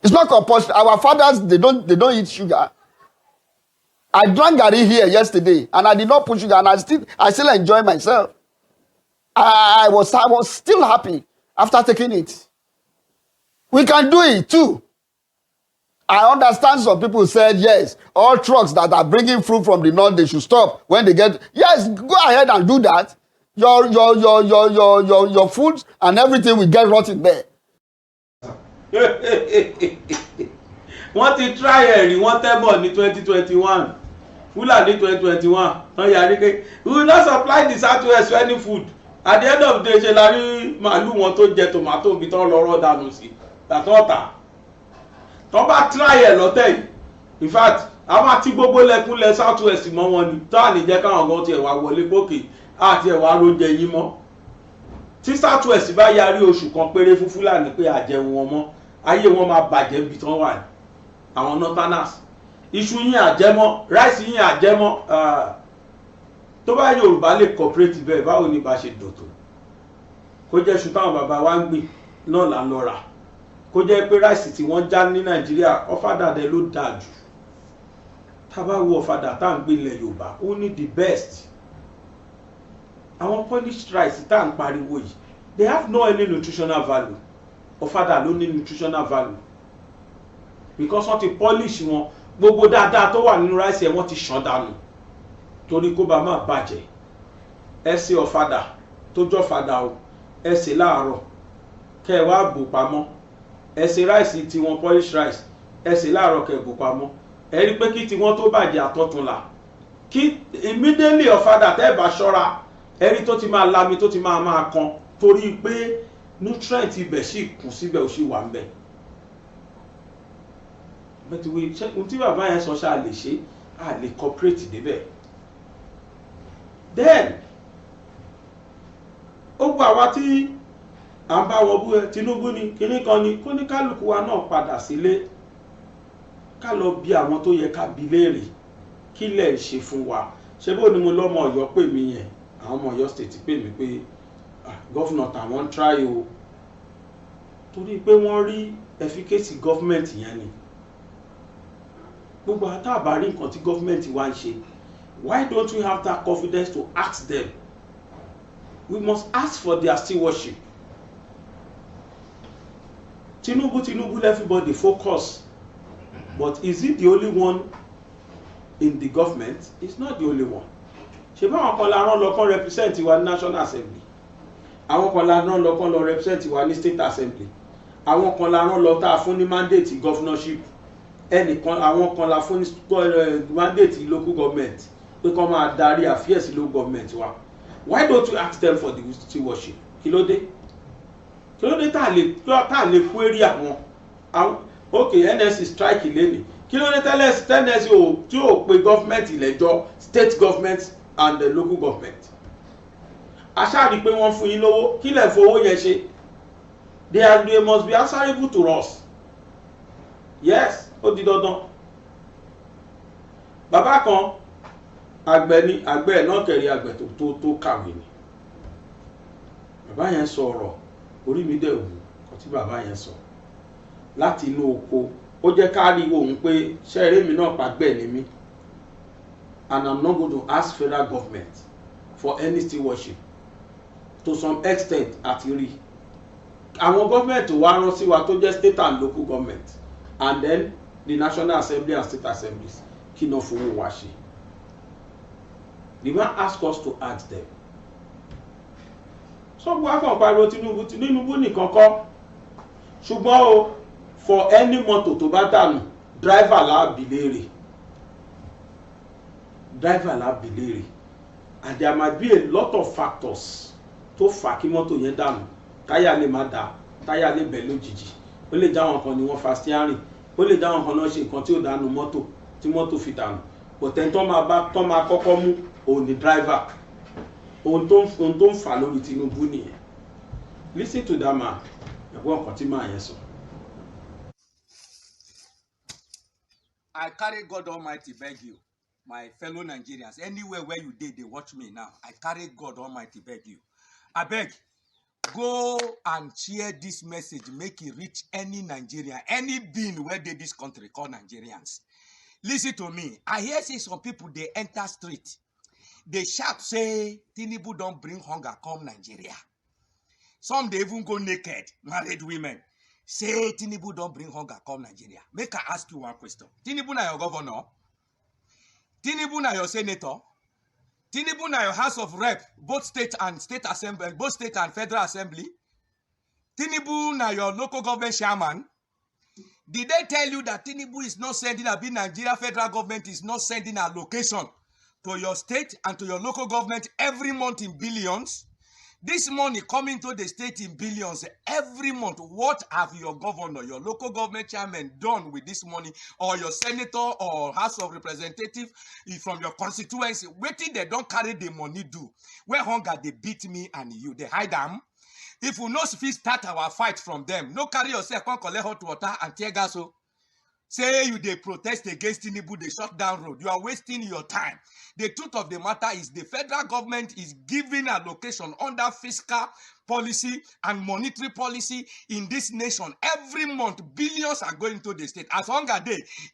It's not compulsory. Our fathers, they don't eat sugar. I drank garri here yesterday, and I did not put sugar, and I still enjoy myself. I was still happy after taking it. We can do it too. I understand some people said, yes, all trucks that are bringing fruit from the north, they should stop when they get. Yes, go ahead and do that. Your food and everything will get rotten there. wọ́n ti try ẹ̀rí wọ́n tẹ́bọ̀ ní 2021 Fúlàní 2021 wọ́n yàrí pé we will not supply the southwest for any food. At the end of the day ṣe la rí màálù wọn tó jẹ tomato bí tán lọ́rọ́ dànù sí tàtọ́ta tó bá try ẹ̀ lọ́tẹ̀ yìí. In fact àwọn àti gbogbo lẹ́kúnlẹ̀ southwest mọ́ wọn ni tó à ní jẹ́ káwọn gan tiẹ̀ wá wọlé pókè àti ẹ̀wà róúnjẹ yín mọ́. Tí southwest bá yarí oṣù kan péré fún Fúlàní pé àjẹun wọn mọ́ ayé wọn máa bàjẹ́ bí tán wà ní àwọn northerners. Iṣu yín àjẹmọ́ ráìsì yín àjẹmọ́ tó bá Yorùbá lè cooperate bẹ́ẹ̀ báwo ni bá ṣe dòtò kó jẹ́ iṣu táwọn bàbá wa ń gbìn náà là ń lọ rà kó jẹ́ pé ráìsì tí wọ́n já ní Nàìjíríà ọ̀fadà dẹ ló dáa jù. Tá bá wo ọ̀fadà tá à ń gbé ilẹ̀ Yorùbá ó ní the best. Àwọn polished rice tá à ń pariwo yìí they have no any nutritional value. Ọ̀fadà ló ní nutritional value because wọ́n ti polish wọn gbogbo dáadáa tó wà nínú rice ẹ̀ wọ́n ti ṣàn dànù torí kó bá má bàjẹ́. Ẹ ṣe ọ̀fadà tó jọ́ fadà o ẹ ṣe láàárọ̀ kẹ́ ẹ wá bò pamọ́. Ẹ ṣe rice tí wọ́n polish rice ẹ ṣe láàárọ̀ kẹ́ ẹ bò pamọ́. Ẹ rí pé kí tí wọ́n tó bàjẹ́ àtọ̀túnla kí immediately ọ̀fadà tẹ́ ẹ bá ṣọ́ra ẹ rí tó ti máa lami tó ti máa kan torí pé nutrient ibẹ̀ sì kù síbẹ̀ ó sì wà ń bẹ̀. Bẹ́ẹ̀ni ohun tí bàbá yẹn sọ ṣáà lè ṣe à lè cooperate débẹ̀. Then ó gba àwa tí à ń bá wọn bú ẹ Tinubu ni kinní kan ni kó ní kálukú wa náà padà sílé ká lọ bí àwọn tó yẹ ká bi léèrè kí lẹ̀ ń ṣe fún wa. Ṣé bó ni mo lọ́mọ Ọ̀yọ́ pè mí yẹn àwọn ọmọ Ọ̀yọ́ state pè mí pé gọ́fúnà tàwọn ń try o torí pé wọ́n rí efficacy government yẹn ni. Gbogbo àtàbà rí nǹkan tí government wa ń ṣe. Why don't we have that confidence to ask them? We must ask for their stewardship. Tinubu let everybody focus, but is he the only one in the government? He's not the only one. Ṣé báwọn kan la rán lọ kán represent wa ní National Assembly, àwọn kan la rán lọ kán lọ represent wa ní State Assembly, àwọn kan la rán lọ tá a fún ní mandate governorship, ẹnìkan àwọn kan la fún ní mandate local government pé kán máa darí affairs local government wa. Why don't you ask them for the stewardship? Kí ló dé tá a lè query àwọn okay NSC strike lẹ́nìí kí ló dé tẹ́lẹ̀sì tí ò pe government ìlẹ́jọ́ state government and the local government. Aṣáàrí pé wọ́n fún yín lówó kí lẹ̀ fowó yẹn ṣe. They must be answerable to us. Yes, ó di dandan. Bàbá kan àgbẹ̀ náà kẹ̀rí àgbẹ̀ tó kàwé ni. Bàbá yẹn sọ ọ̀rọ̀ orí mi dẹ̀ wù kọ́ tí bàbá yẹn sọ láti inú oko. Ó jẹ́ ká rí ohun pé ṣẹ́ẹ̀rẹ́ mi náà pàgbẹ́ ni mí and I'm not going to ask federal government for any stewardship to some extent àti rí. Àwọn government wa rán sí wa tó jẹ́ state and local government and then the National Assembly and state assemblies kí náà fowó wa ṣe. The man ask us to ask them. Sọ́gbọ́n akọ̀ pariwo Tinubu nìkan kọ́ ṣùgbọ́n o for any motor tó bá dànù driver láàbì léèrè and there might be a lot of factors tó fà kí mọ́tò yẹn dànù. Táyà lè má dá táyà lè bẹ̀ lójijì ó lè jáwọn kan ni wọ́n fa steering ó lè jáwọn kan náà ṣe nǹkan tí ó dànù mọ́tò tí mọ́tò fi dànù bọ̀tẹ́ tó máa kọ́kọ́ mú òun ni driver. Ohun tó ń fà lórí Tinubu nìyẹn. Listen to that man ẹ̀gbọ́n nǹkan tí màá yẹn sọ. I carry God Almighty beg you, my fellow Nigerians, anywhere where you dey watch me now, I carry God Almighty beg you. Abeg, go and share this message, make it reach any Nigerian, any being where they this country called Nigerians. Listen to me. I hear say some people they enter street. They shout say Tinubu don't bring hunger come Nigeria. Some they even go naked, married women. Say Tinubu don't bring hunger come Nigeria. Make I ask you one question. Tinubu na your governor? Tinubu na your senator? Tinubu na your House of Rep, both state and assembly, both state and federal assembly? Tinubu na your local government chairman? Did they tell you that Tinubu is not sending a big Nigeria federal government is not sending a location to your state and to your local government every month in billions? This money coming to the state in billions every month. What have your governor, your local government chairman done with this money, or your senator or House of Representatives from your constituency? Waiting they don't carry the money do. Where hunger they beat me and you, they hide them. If we not start our fight from them, no carry yourself, come collect hot water and tear gas. Say you they protest against Tinubu, they shut down road. You are wasting your time. The truth of the matter is the federal government is giving allocation under fiscal policy and monetary policy in this nation. Every month, billions are going to the state. As long as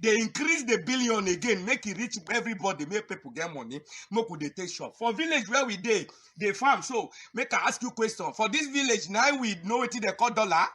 they increase the billion again, make it reach everybody, make people get money, make they take shop. For village where we they farm. So make I ask you a question. For this village, now we know what they call dollar.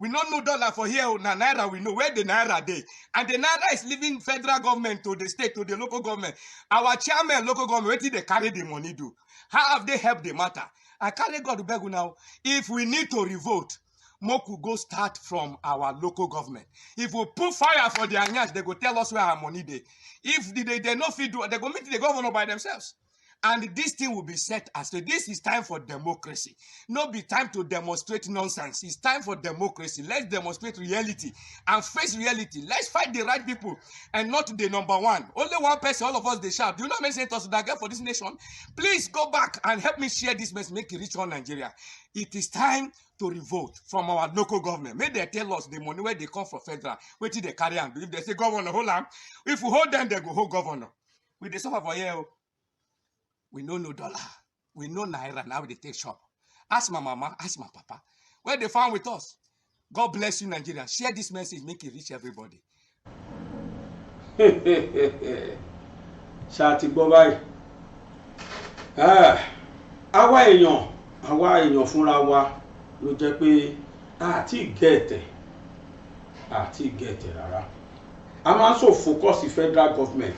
We don't know dollar for here, na naira we know where the naira dey. And the naira is leaving federal government to the state, to the local government. Our chairman, local government, where did they carry the money do? How have they helped the matter? I carry God to beg you now. If we need to revolt, Moku go start from our local government. If we put fire for the Anyas, they go tell us where our money dey. If they no fit do, they go meet the governor by themselves. And this thing will be set as so. This is time for democracy. No be time to demonstrate nonsense. It's time for democracy. Let's demonstrate reality and face reality. Let's fight the right people and not the number one. Only one person, all of us, they shout. Do you know how many senators that get for this nation? Please go back and help me share this message, make it reach on Nigeria. It is time to revolt from our local government. May they tell us the money where they come from federal, where they carry and do. If they say governor, hold on. If we hold them, they go hold governor. We they suffer for here. We know no dollar. We know naira. Now they take shop. Ask my mama, ask my papa. Where they found with us. God bless you, Nigeria. Share this message, make it reach everybody. Ṣáàtì gbọ́ báyìí. Àwa èèyàn fúnra wa ló jẹ́ pé àti gẹ̀ẹ́tẹ̀ rárá. A máa ń so focus federal government.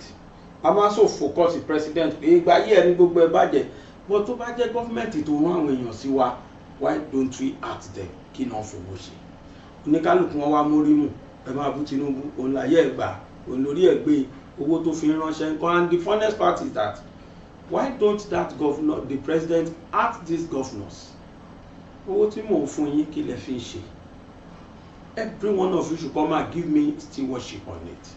A máa so focus president pé ìgbà yìí ẹni gbogbo ẹ bàjẹ́. But tó bá jẹ́ government tó rán àwọn èèyàn sí wa, why don't we ask them kí náà fowó ṣe? Oníkálùkù wọn wá mórí mú ẹ máa bú Tinubu òun láyé ẹgbà òun lórí ẹgbẹ́ owó tó fi ránṣẹ́ nǹkan. And the funniest part is that why don't that governor, the president, ask these governors owó tí mò ń fún yín kí lẹ fi ń ṣe? Every one of you should come and give me stewardship on it.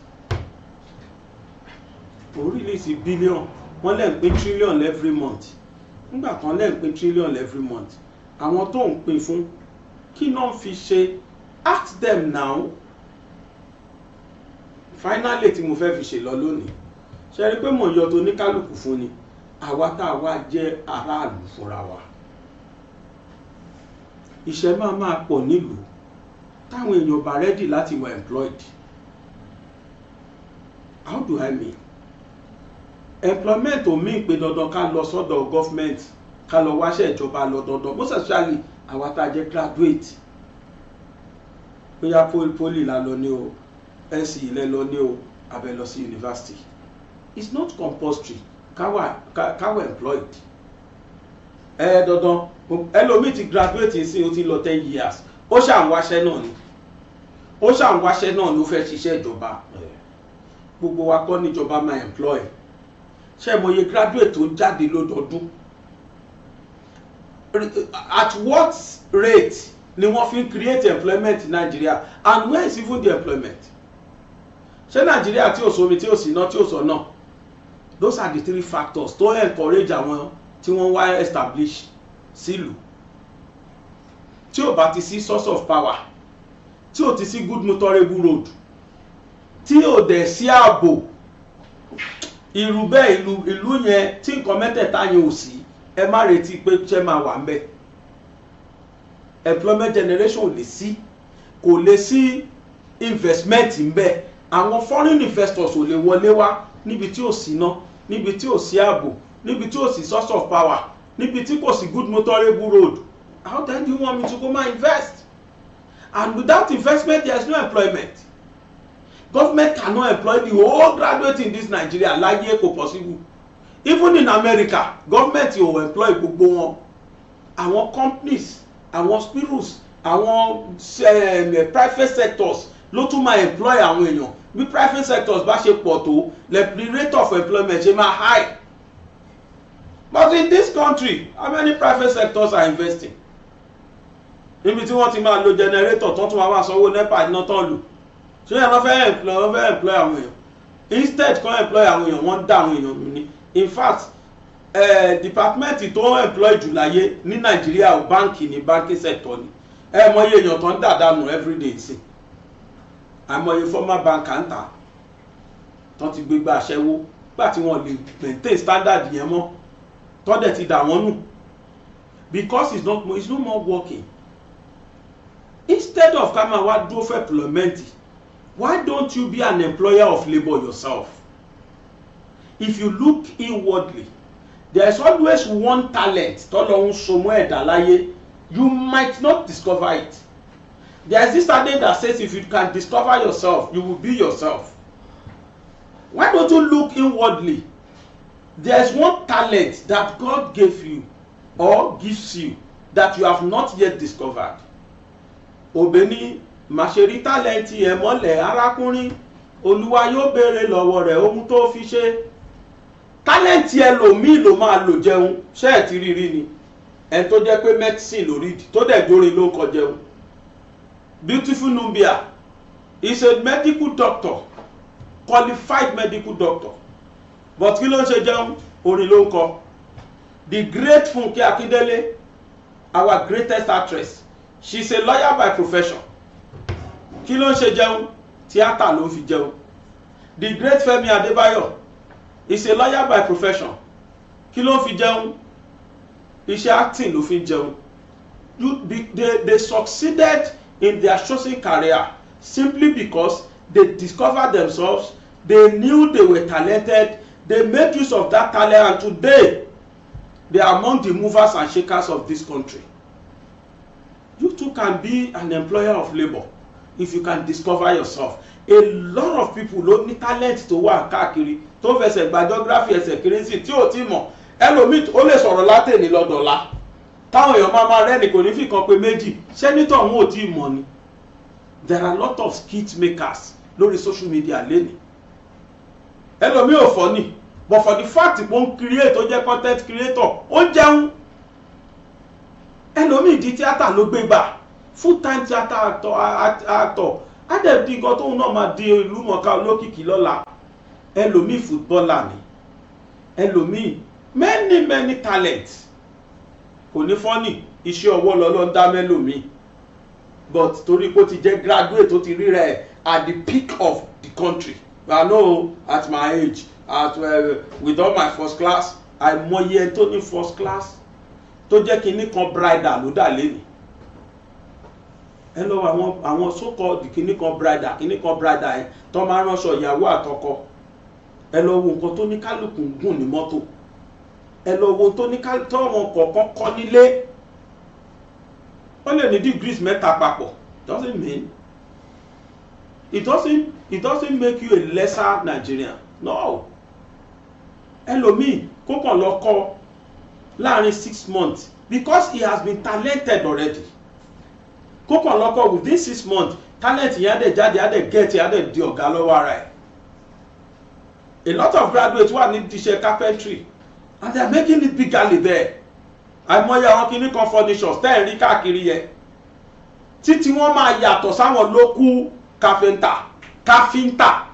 Release billion, wọ́n lè ń pín trillion every month. Nígbà kan lè ń pín trillion every month. Àwọn tó ń pín fún kí náà fi ṣe? Ask them now. Finally tí mo fẹ́ fi ṣe lọ lónìí. Ṣé rí pé mo yọ tó ní kálukú fún ni? Àwa tá a wá jẹ́ aráàlú fúnra wa. Iṣẹ́ máa pọ̀ nílùú. Táwọn èèyàn bá ready láti were employed. How do I mean? Employment ò mean pé dandan ká lọ sọ́dọ̀ government, ká lọ wáṣẹ́ ìjọba lọ dandan. Most especially àwa tá a jẹ́ graduate. Bóyá poli la lọ ní o, NC ilẹ̀ lọ ní o, abẹ lọ sí university. It's not compulsory ká wà employed. Dandan ẹlòmíì ti graduate sí o ti lọ 10 years. Ó ṣà ń wáṣẹ́ náà ni. Ó ṣà ń wáṣẹ́ náà ló fẹ́ ṣiṣẹ́ ìjọba. Gbogbo wa kọ́ níjọba máa employ. Ṣé mo ye graduate tó jáde lọ́dọọdún? At what rate ni wọ́n fi create employment in Nigeria, and where is even the employment? Ṣé Nigeria tí ò sómi, tí ò síná, tí ò sọ́nà? Those are the three factors tó encourage àwọn tí wọ́n wá establish sílùú. Tí ò bá ti sí source of power, tí ò ti sí good motorable road, tí ò dẹ̀ sí ààbò, ìlú bẹ́ẹ̀ ìlú yẹn tí nǹkan mẹ́tẹ̀ẹ̀ta yẹn ò sí, ẹ má retí pé ṣẹ́ máa wà ńbẹ̀. employment generation ò lè sí, kò lè sí investment ń bẹ, àwọn foreign investors ò lè wọlé wá níbi tí ò sí iná, níbi tí ò sí ààbò, níbi tí ò sí source of power, níbi tí kò sí good motorable road. How then do you want me to go and invest? And without investment there is no employment. Government cannot employ the whole graduate in this Nigeria, láyé kò possible. Even in America, government yóò employ gbogbo wọn. Àwọn companies, àwọn spirits, àwọn private sectors ló tún máa employ àwọn èèyàn. Bí private sectors bá ṣe pọ̀ tó, the rate of employment ṣe máa high. But in this country, how many private sectors are investing? Níbi tí wọ́n ti máa lo generator tó tún máa sanwó NEPA iná tán lù. So yẹn wọ́n fẹ́ employ àwọn èèyàn. Instead kan employ àwọn èèyàn, wọ́n dá àwọn èèyàn ní. In fact, department tó employ jù láyé ní Nàìjíríà báńkì ní banking sector ni. Mọye èèyàn tó ń dàdánù everyday sí. Àmọye former banker ń ta tó ti gbégbá aṣẹ́wó gbà tí wọ́n lè maintain standard yẹn mọ́ tó dẹ̀ ti dà wọ́n nù. Because it's no more working. Instead of ká máa wá dúró fún employment, why don't you be an employer of labor yourself? If you look inwardly, there is always one talent tọ́lọ́hun so mọ́ ẹ̀dá láyé. You might not discover it. There is this talent that says if you can discover yourself, you will be yourself. Why don't you look inwardly? There is one talent that God gave you or gives you that you have not yet discovered. Obeni màṣẹ́rí tálẹ́ǹtì ẹ̀ mọ́lẹ̀ arákùnrin, Olúwa yóò béèrè lọ́wọ́ rẹ̀ ohun tó fi ṣe. Tálẹ́ǹtì ẹlòmíì ló máa lò jẹun, ṣé ẹ̀ ti rírí ni? Ẹni tó jẹ́ pé medicine ló rí tó dẹ̀ jórin ló kọ jẹun. Beautiful Nubia is a medical doctor, qualified medical doctor. But kí ló ń ṣe jẹun? Orin ló ń kọ. The great Funke Akindele, our greatest actress, she's a lawyer by profession. Kí ló ń ṣe jẹun? Tíátà ló fi jẹun. The great Femi Adebayo is a lawyer by profession. Kí ló fi jẹun? Iṣẹ́ acting ló fi jẹun. They succeeded in their chosen career simply because they discovered themselves, they knew they were talented, they made use of that talent, and today they are among the movers and shakers of this country. You too can be an employer of labor if you can discover yourself. A lot of people ló ní talent tó wà káàkiri tó fẹsẹ̀ gba geography ẹsẹ̀ kérésì tí ò tí mọ̀. Ẹlòmíì ó lè sọ̀rọ̀ látẹ̀ní lọ́dọ̀ọ́lá táwọn èèyàn máa rẹ́ni kò ní fi kan pé méjì sẹ́nitọ̀ wọn ò tí ì mọ̀ ni. There are a lot of skit makers lórí social media lẹ́nìí. Ẹlòmíì ò fọ́ ni, but for the fact pé ó ń create tó jẹ́ content creator ó jẹun. Ẹlòmíì di tíátà ló gbé gbà, full time theatre actor adẹ̀bí nǹkan tóun náà máa di ìlú mọ̀ọ́ká olókìkí lọ́la. Ẹlòmíì footballer ni, ẹlòmíì many talents. Kò ní fọ́nì iṣẹ́ ọwọ́ lọ́lọ́ ń dá mẹ́lòmíì, but torí pé ó ti jẹ́ graduate tó ti rí rẹ̀ at the peak of the country. I know at my age, with all my first class, àìmọye ẹni tó ní first class tó jẹ́ kinní kan bridal ló dà lẹ́nu. Ẹ lọ àwọn so-called kinní kan bridal yẹn tó máa ránṣọ ìyàwó àtọkọ. Ẹ lọ wo nǹkan tó ní kálukú ń gùn ní mọ́tò. Ẹ lọ wo tó ní kálukú tọ́wọ́n kọ̀ọ̀kan kọ́ nílé. Wọ́n lè ní degrees mẹ́ta papọ̀. Doesn't mean it doesn't make you a lesser Nigerian. No. Ẹlòmíì kó kàn lọ kọ́ láàrin 6 months because he has been talented already. Kó kàn lọ kọ́ within 6 months talent yẹn á dẹ̀ jáde á dẹ̀ get á dẹ̀ di ọ̀gá lọ́wọ́ ara ẹ̀. A lot of graduates wà ní iṣẹ́ carpentry and they are making it bigly there. Àìmọye àwọn kinní kan furnitures tẹ́ ẹ̀ rí káàkiri yẹn títí wọ́n máa yàtọ̀ sáwọn local káfíńtà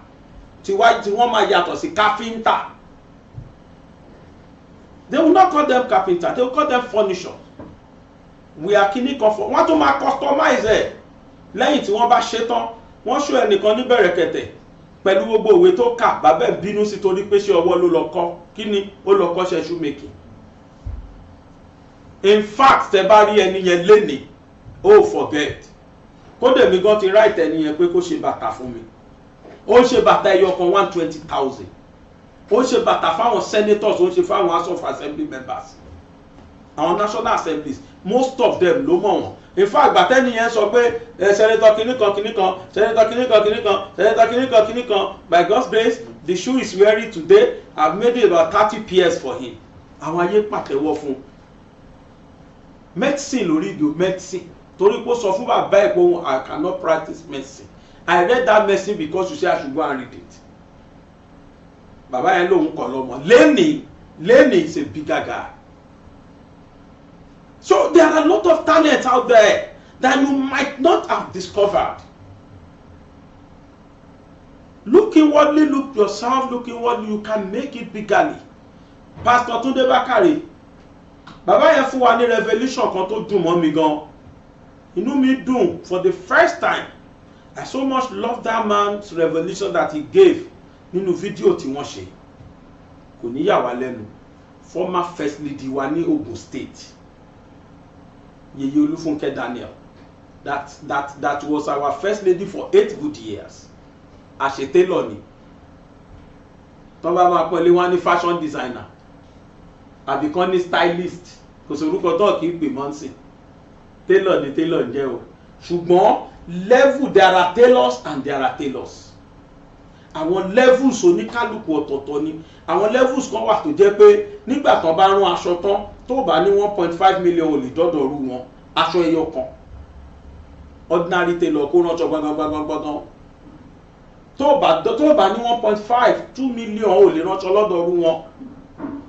tí wọ́n máa yàtọ̀ sí káfíńtà. They will not call them carpenter, they will call them furniture. We are kinní kan for wọ́n tún máa customize ẹ̀ lẹ́yìn tí wọ́n bá ṣe tán wọ́n ṣó ẹnìkan ní bẹ̀rẹ̀kẹ̀tẹ̀ pẹ̀lú gbogbo òwe tó kà bàbá ẹ̀ bínú sí torí pé ṣé ọwọ́ ló lọ kọ́ kí ni ó lọ kọ́ ṣe shoemaking. In fact tẹ bá rí ẹni yẹn lénìí oh forget kódé mi gan ti right ẹni yẹn pé kó ṣe bàtà fún mi ó ń ṣe bàtà ẹyọ kan 120,000 ó ń ṣe bàtà fáwọn senators ó ń ṣe fáwọn house of assembly members àwọn national assemblies most of them ló mọ̀ wọ́n in fact gbàtẹ́ni yẹn sọ pé senator kìnnìkan kìnnìkan senator kìnnìkan kìnnìkan senator kìnnìkan kìnnìkan by God's grace the shoe is wearing today I've made it about 30 pairs for him àwọn ayé pàtẹ́wọ́ fún medicine lórí ìdò medicine torí pé ó sọ fún bàbá ẹ̀ pé I cannot practice medicine I read that medicine because you say I should go and read it bàbá yẹn lòun kọ̀ lọ́mọ Lenny is a bigger guy. So there are a lot of talents out there that you might not have discovered. Look inwardly, look yourself, look inwardly, you can make it biggerly. Pastor Tunde Bakare, bàbá yẹn fún wa ní revelation kan tó dùn mọ́ mi gan. Inú mi dùn for the first time. I so much love that man's revelation that he gave nínú fídíò tí wọ́n ṣe. Kò ní yà wá lẹ́nu. Former first lady wa ní Ogun State. Yeye Olufunke Daniel. That was our first lady for 8 good years. Àṣetélọ̀ ni. Tó bá máa pẹ̀lú wọn ní fashion designer. Àbíkan ní stylist. Kò sí orúkọ tó kì í pè mọ́ sí. Tailor ni tailor ń jẹ́ o. Ṣùgbọ́n level there are tailors and there are tailors. Àwọn levels oníkálukú ọ̀tọ̀ọ̀tọ̀ ni. Àwọn levels kan wà tó jẹ́ pé nígbà tán bá rán aṣọ tán tó bá ní 1.5 million ò lè dọ́dọ̀ rú wọn aṣọ ẹyọ kan ordinary tailor kó ránṣọ gbọ̀ngàn tó bá ní 1.5 2 million ò lè ránṣọ lọ́dọ̀ rú wọn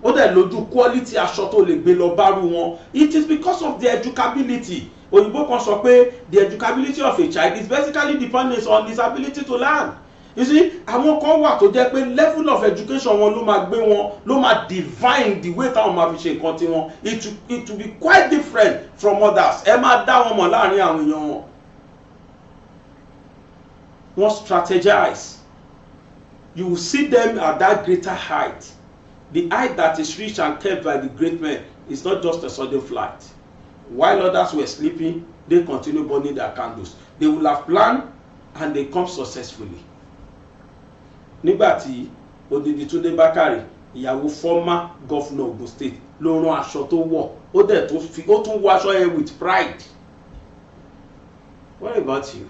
ó dẹ̀ lójú quality aṣọ tó lè gbé lọ bá rú wọn. It is because of the educability. Òyìnbó kan sọ pé the educability of a child is basically dependent on his ability to learn. You see, àwọn kan wà tó jẹ́ pé level of education wọn ló máa gbé wọn ló máa divine the way táwọn máa fi ṣe nǹkan tí wọn. It will be quite different from others. Ẹ máa dá wọn mọ̀ láàrin àwọn èèyàn wọn. Wọ́n strategize. You will see them at that greater height. The height that is reached and kept by the great men is not just a sudden flight. While others were sleeping, they continue burning their candles. They will have planned and they come successfully. Nígbàtí odidi Túndé Bákàrè ìyàwó former governor Ogun State ló rán aṣọ tó wọ̀ ó tún wọ aṣọ yẹn with pride. What about you?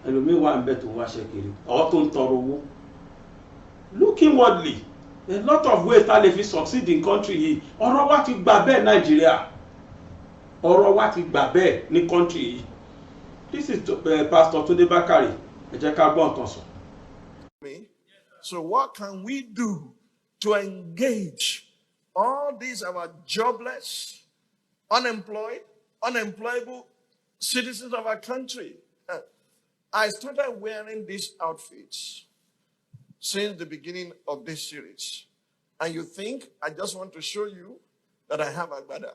Ẹlòmíì wà ń bẹ tó wáṣẹ kiri ọ̀ tó ń tọrọ owó. Look inwardly. A lot of ways tá lè fi succeed in country yìí ọ̀rọ̀ wa ti gbà bẹ́ẹ̀ Nàìjíríà ọ̀rọ̀ wa ti gbà bẹ́ẹ̀ ní country yìí. This is Pastor Túndé Bákàrè ẹ jẹ́ ká gbọ́ nǹkan sọ. So what can we do to engage all these our jobless, unemployed, unemployable citizens of our country? I started wearing these outfits since the beginning of this series. And you think I just want to show you that I have a brother.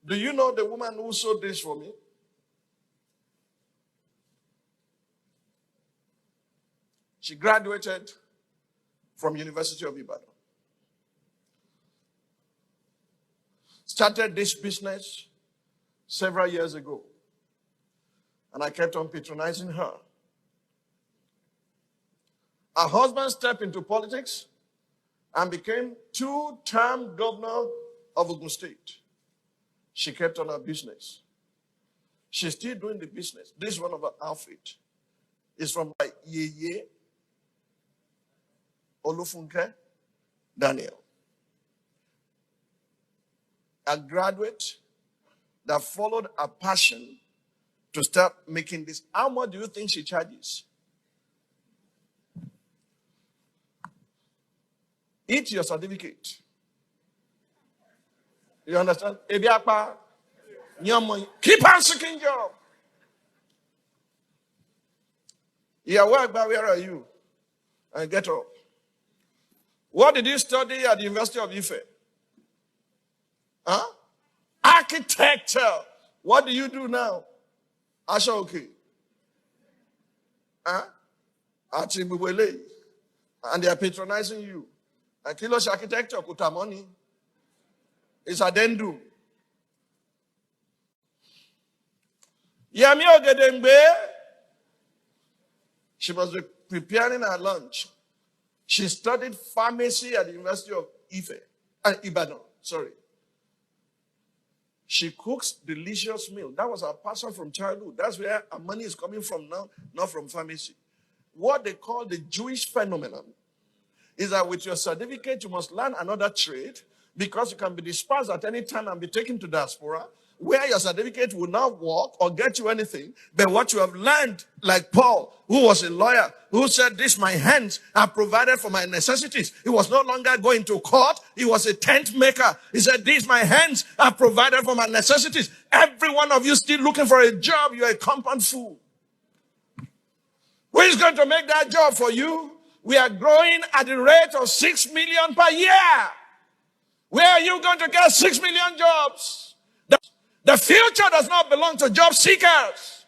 Do you know the woman who sewed this for me? She graduated from University of Ibadan. Started this business several years ago. And I kept on patronizing her. Her husband stepped into politics and became 2-term governor of Ogun State. She kept on her business. She's still doing the business. This is one of her outfits. It's from my Yeye Olufunke Daniel, a graduate that followed a passion to start making this. How much do you think she charges? Eat your certificate. You understand? Keep on seeking job. Yeah, where are you? And get up. What did you study at the University of Ife? Huh? Architecture. What do you do now? Asha, okay. Huh? And they are patronizing you. And Kilosh architecture, kuta money. It's addendum. Yami Ogedengbe, she was preparing her lunch. She studied pharmacy at the University of Ibadan. Sorry. She cooks delicious meal. That was her passion from childhood. That's where her money is coming from now, not from pharmacy. What they call the Jewish phenomenon is that with your certificate, you must learn another trade because you can be dispersed at any time and be taken to diaspora, where your certificate will not work or get you anything. But what you have learned, like Paul, who was a lawyer, who said, "This my hands are provided for my necessities." He was no longer going to court. He was a tent maker. He said, "These my hands are provided for my necessities." Every one of you still looking for a job, you're a compound fool. Who is going to make that job for you? We are growing at the rate of 6 million per year. Where are you going to get 6 million jobs? The future does not belong to job seekers.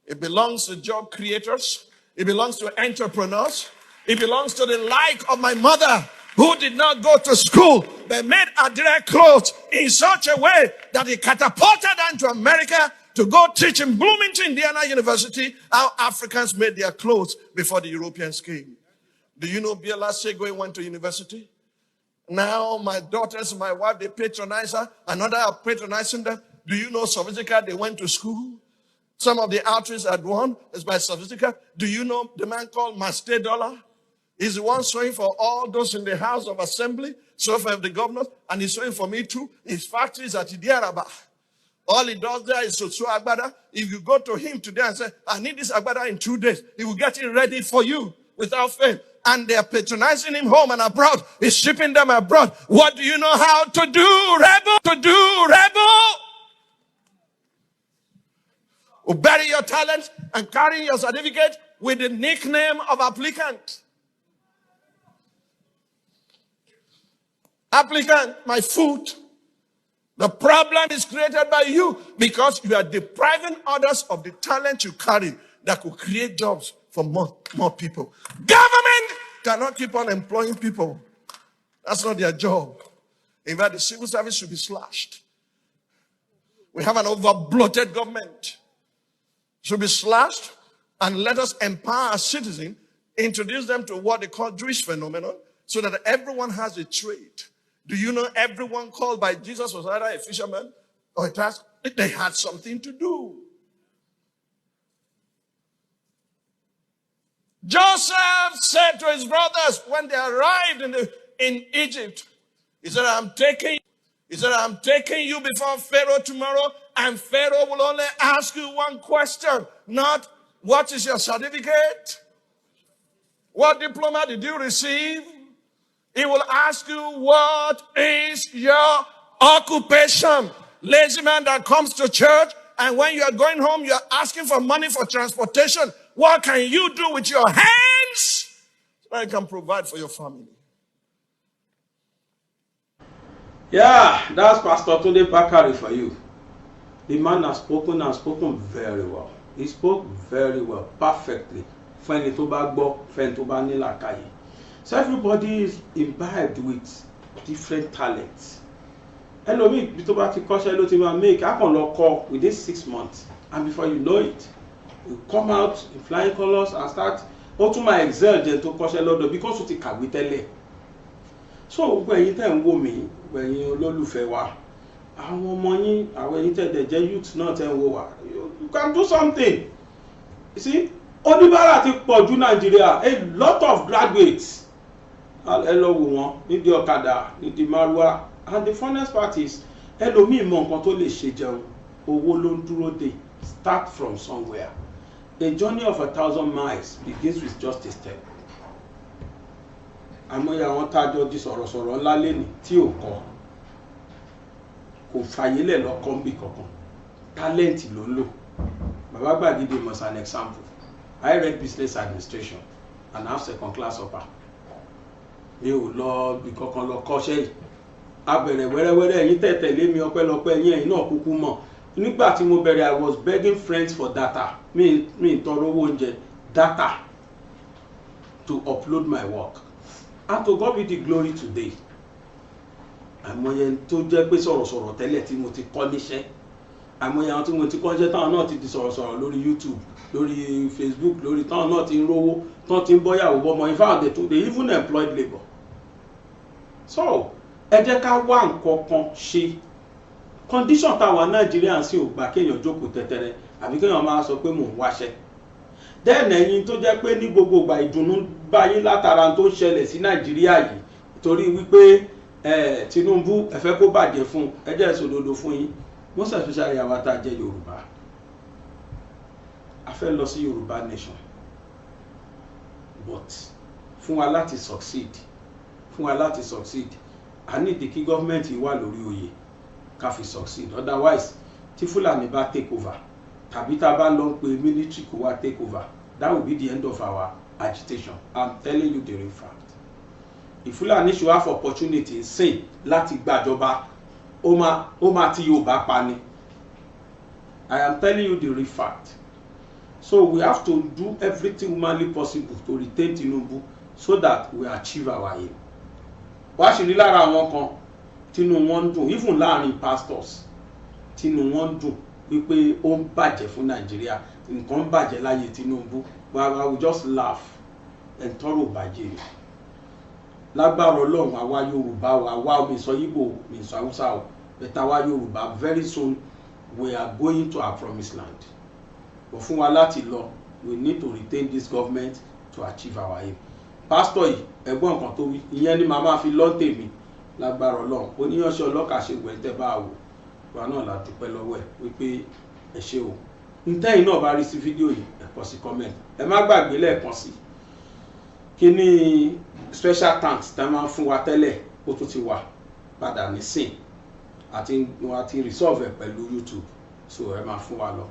It belongs to job creators. It belongs to entrepreneurs. It belongs to the like of my mother, who did not go to school, but made her direct clothes in such a way that he catapulted her into America to go teach in Bloomington, Indiana University, how Africans made their clothes before the Europeans came. Do you know Biola Segwe went to university? Now my daughters, my wife, they patronize her. Another are patronizing them. Do you know Sophistica? They went to school. Some of the outreach at one is by Sophistica. Do you know the man called Master Dollar? He's the one sewing for all those in the House of Assembly, so for the governors, and he's sewing for me too. His factory is at Idiaraba. All he does there is to sew agbada. If you go to him today and say, "I need this agbada in 2 days," he will get it ready for you without fail. And they're patronizing him home and abroad. He's shipping them abroad. What do you know how to do, rebel? Who bury your talents and carry your certificate with the nickname of applicant. Applicant, my foot. The problem is created by you because you are depriving others of the talent you carry that could create jobs for more people. Government cannot keep on employing people. That's not their job. In fact, the civil service should be slashed. We have an over-bloated government. Should be slashed, and let us empower our citizens, introduce them to what they call Jewish phenomenon, so that everyone has a trade. Do you know everyone called by Jesus was either a fisherman or a task? They had something to do. Joseph said to his brothers when they arrived in Egypt, he said, I'm taking you before Pharaoh tomorrow, and Pharaoh will only ask you one question, not what is your certificate? What diploma did you receive? He will ask you, what is your occupation? Lazy man that comes to church, and when you are going home, you are asking for money for transportation. What can you do with your hands so you can provide for your family? Yeah, that's Pastor Tunde Bakari for you. The man has spoken very well. He spoke very well, perfectly. So everybody is imbibed with different talents. Hello, me, make I can call within 6 months, and before you know it, you come out in flying colors and start to my excel to because you can tell. So when you tell me, when you olólùfẹ́ wa, àwọn ọmọ yín, àwọn ẹ̀yin tẹ́ jẹ́ youth náà tẹ́ ń wò wá, you can do something. You see, oníbàárà ti pọ̀ jù Nàìjíríà, a lot of graduates. Ẹ lọ wò wọ́n nídìí ọ̀kadà, nídìí márúwá, and the funnest part is, ẹlòmíì mọ nǹkan tó lè ṣe jẹun, owó ló ń dúró dè. Start from somewhere. A journey of 1,000 miles begins with just a step. Àmọ́yé àwọn tájọ́ di sọ̀rọ̀sọ̀rọ̀ ńlá lẹ́nì tí ò kò fàyélẹ̀ lọ́kọ́ bí kankan. Talent ló ń lò. Bàbá Gbàgede was an example. I read business administration and have second class upper. Mi ò lọ bí kankan lọ kọ́ṣẹ́ yìí. A bẹ̀rẹ̀ wẹ́rẹ́wẹ́rẹ́ ẹ̀yin tẹ̀tẹ̀lé mi ọpẹ́lọpẹ́ yín ẹ̀yin náà kúkú mọ̀. Nígbà tí mo bẹ̀rẹ̀, I was begging friends for data. Mi tọrọ owó oúnjẹ, data to upload my work. And to God be the glory today. Àmọ́yẹ tó jẹ́ pé sọ̀rọ̀sọ̀rọ̀ tẹ́lẹ̀ tí mo ti kọ́ níṣẹ́. àmọ́ àwọn tí mo ti kọ́ṣẹ́ táwọn náà ti di sọ̀rọ̀sọ̀rọ̀ lórí YouTube, lórí Facebook, lórí táwọn náà ti ń rówó, tán ti ń bọ́yàwó bọ́mọ, in fact they even employed labour. So ẹ jẹ́ ká wá nǹkan kan ṣe. Condition táwọn Nàìjíríà sì ò gbà kéèyàn jókòó tẹ́tẹ́rẹ́ àbí kéèyàn máa sọ pé mò ń wáṣẹ́. Then ẹ̀yin tó jẹ́ pé ní gbogbo ìgbà ìdùnnú báyìí látara tó ń ṣẹlẹ̀ sí Nàìjíríà yìí torí wípé Tinubu ẹ fẹ́ kó bàjẹ́ fún ẹ jẹ́ ìṣòdodo fún yín, most especially àwa tá a jẹ́ Yorùbá. A fẹ́ lọ sí Yorùbá nation, but fún wa láti succeed, a need kí gọ́ọ̀mẹ̀ntì wà lórí oyè ká fi succeed. Otherwise tí Fúlàní bá take over tàbí tá a bá lọ pé military kó wá take over, that will be the end of our agitation. I'm telling you the real fact. If Fúlàní should have opportunity sin láti gbàjọba, ó máa ti Yorùbá pa ni. I am telling you the real fact. So we have to do everything humanly possible to retain Tinubu so that we achieve our aim. Wá ṣe rí lára àwọn kan tínú wọn dùn, even láàrin pastors tínú wọn dùn wípé ó ń bàjẹ́ fún Nàìjíríà, nǹkan ń bàjẹ́ láyé Tinubu. I will just laugh and tọrọ bàjẹ́. Lágbára Ọlọ́run àwa Yorùbá o, àwa mi sọ Igbo, mi sọ Hausa o, but àwa Yorùbá very soon we are going to our promised land. But fún wa láti lọ, we need to retain this government to achieve our aim. Pastor yìí ẹ̀gbọ́n nǹkan tó wí, ìyẹn ni màá máa fi lọ́ tèmi lágbára Ọlọ́run. Oníyanṣẹ́ ọlọ́kà ṣe wẹ̀ tẹ́ bá wò wa náà la dúpẹ́ lọ́wọ́ ẹ̀ wípé ẹ ṣé o. Ntẹ́yìn náà bá rí sí fídíò yìí ẹ kọ sí comment. Ẹ má gbàgbé lẹ́ẹ̀kan sí kí ni special thanks tá máa ń fún wa tẹ́lẹ̀ ó tún ti wà padà nísìn àti resolve ẹ̀ pẹ̀lú YouTube, so ẹ máa fún wa lọ.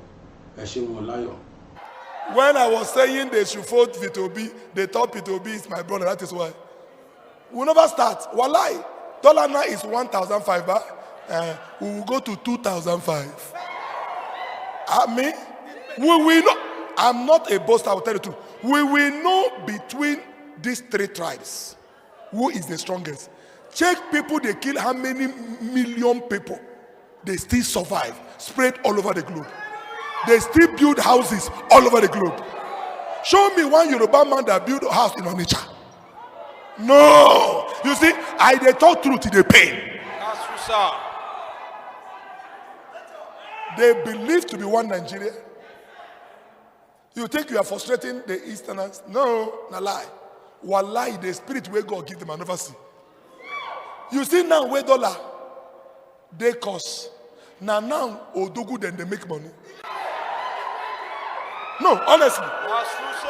Ẹ ṣé wọn láyọ̀. When I was saying they should vote Peter Obi, they thought Peter Obi is my brother. That is why. We'll never start. Wallahi, dollar now is 1,005 baht. We will go to 2,005. I mean, we will know. I'm not a boaster, I will tell you the truth. We will know between these three tribes who is the strongest. Check people, they kill how many million people. They still survive, spread all over the globe. They still build houses all over the globe. Show me one Yoruba man that built a house in Onitsha. No. You see, they talk truth in the pain. That's true, sir. They believe to be one Nigeria. You think you are frustrating the Easterners? No, not lie. Wallahi, the spirit where God give them another see. You see now where dollar, they cost. Now Odogu then they make money. No, honestly.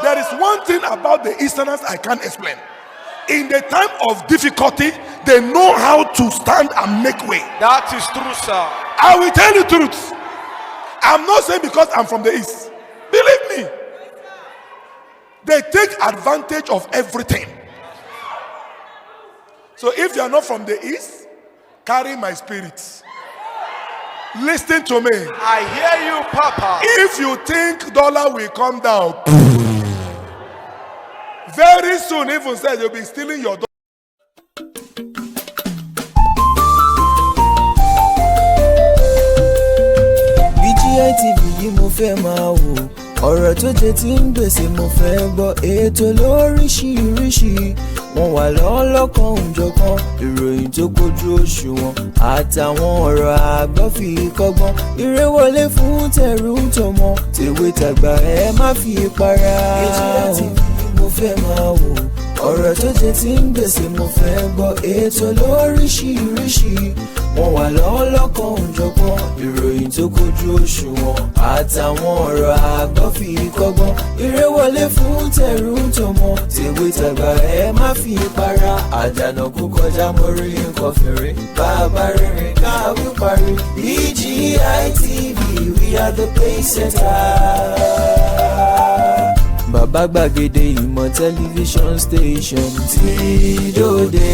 There is one thing about the Easterners I can't explain. In the time of difficulty, they know how to stand and make way. That is true, sir. I will tell you the truth. I'm not saying because I'm from the East. Believe me. They take advantage of everything. So if you are not from the East, carry my spirit. Listen to me. I hear you, Papa. If you think dollar will come down, very soon, even said you'll be stealing your dollar. BGI TV yìí mo fẹ́ máa wò, ọ̀rọ̀ tó jẹ ti ń gbèsè mo fẹ́ gbọ́, ètò lóríṣiríṣi wọ́n wà lọ́lọ́kan òjọ̀kan, ìròyìn tó kojú òṣùwọ̀n àtàwọn ọ̀rọ̀ àgbọ́ fi kọ́gbọ́n, eré wọlé fún tẹ̀rù tọmọ, tèwe tàgbà ẹ má fi para. BGI TV mo fẹ́ máa wò, ọ̀rọ̀ tó jẹ ti ń gbèsè mo fẹ́ gbọ́, ètò lóríṣiríṣi wọ́n wà lọ́lọ́kan òjọ̀kan, ìròyìn tó kojú òṣùwọ̀n àtàwọn ọ̀rọ̀ àgbọ́ fi kọ́gbọ́n, eré wọlé fún tẹ̀rù tọmọ, tèwe tàgbà ẹ má fi para. Àdànà kú kọjá mórí nǹkan fèrè, bàbá rere káwí parí. BGI TV, we are the pace setters. Bàbá gbàgede ìmọ̀ tẹlifíṣọ̀n station tí dòde.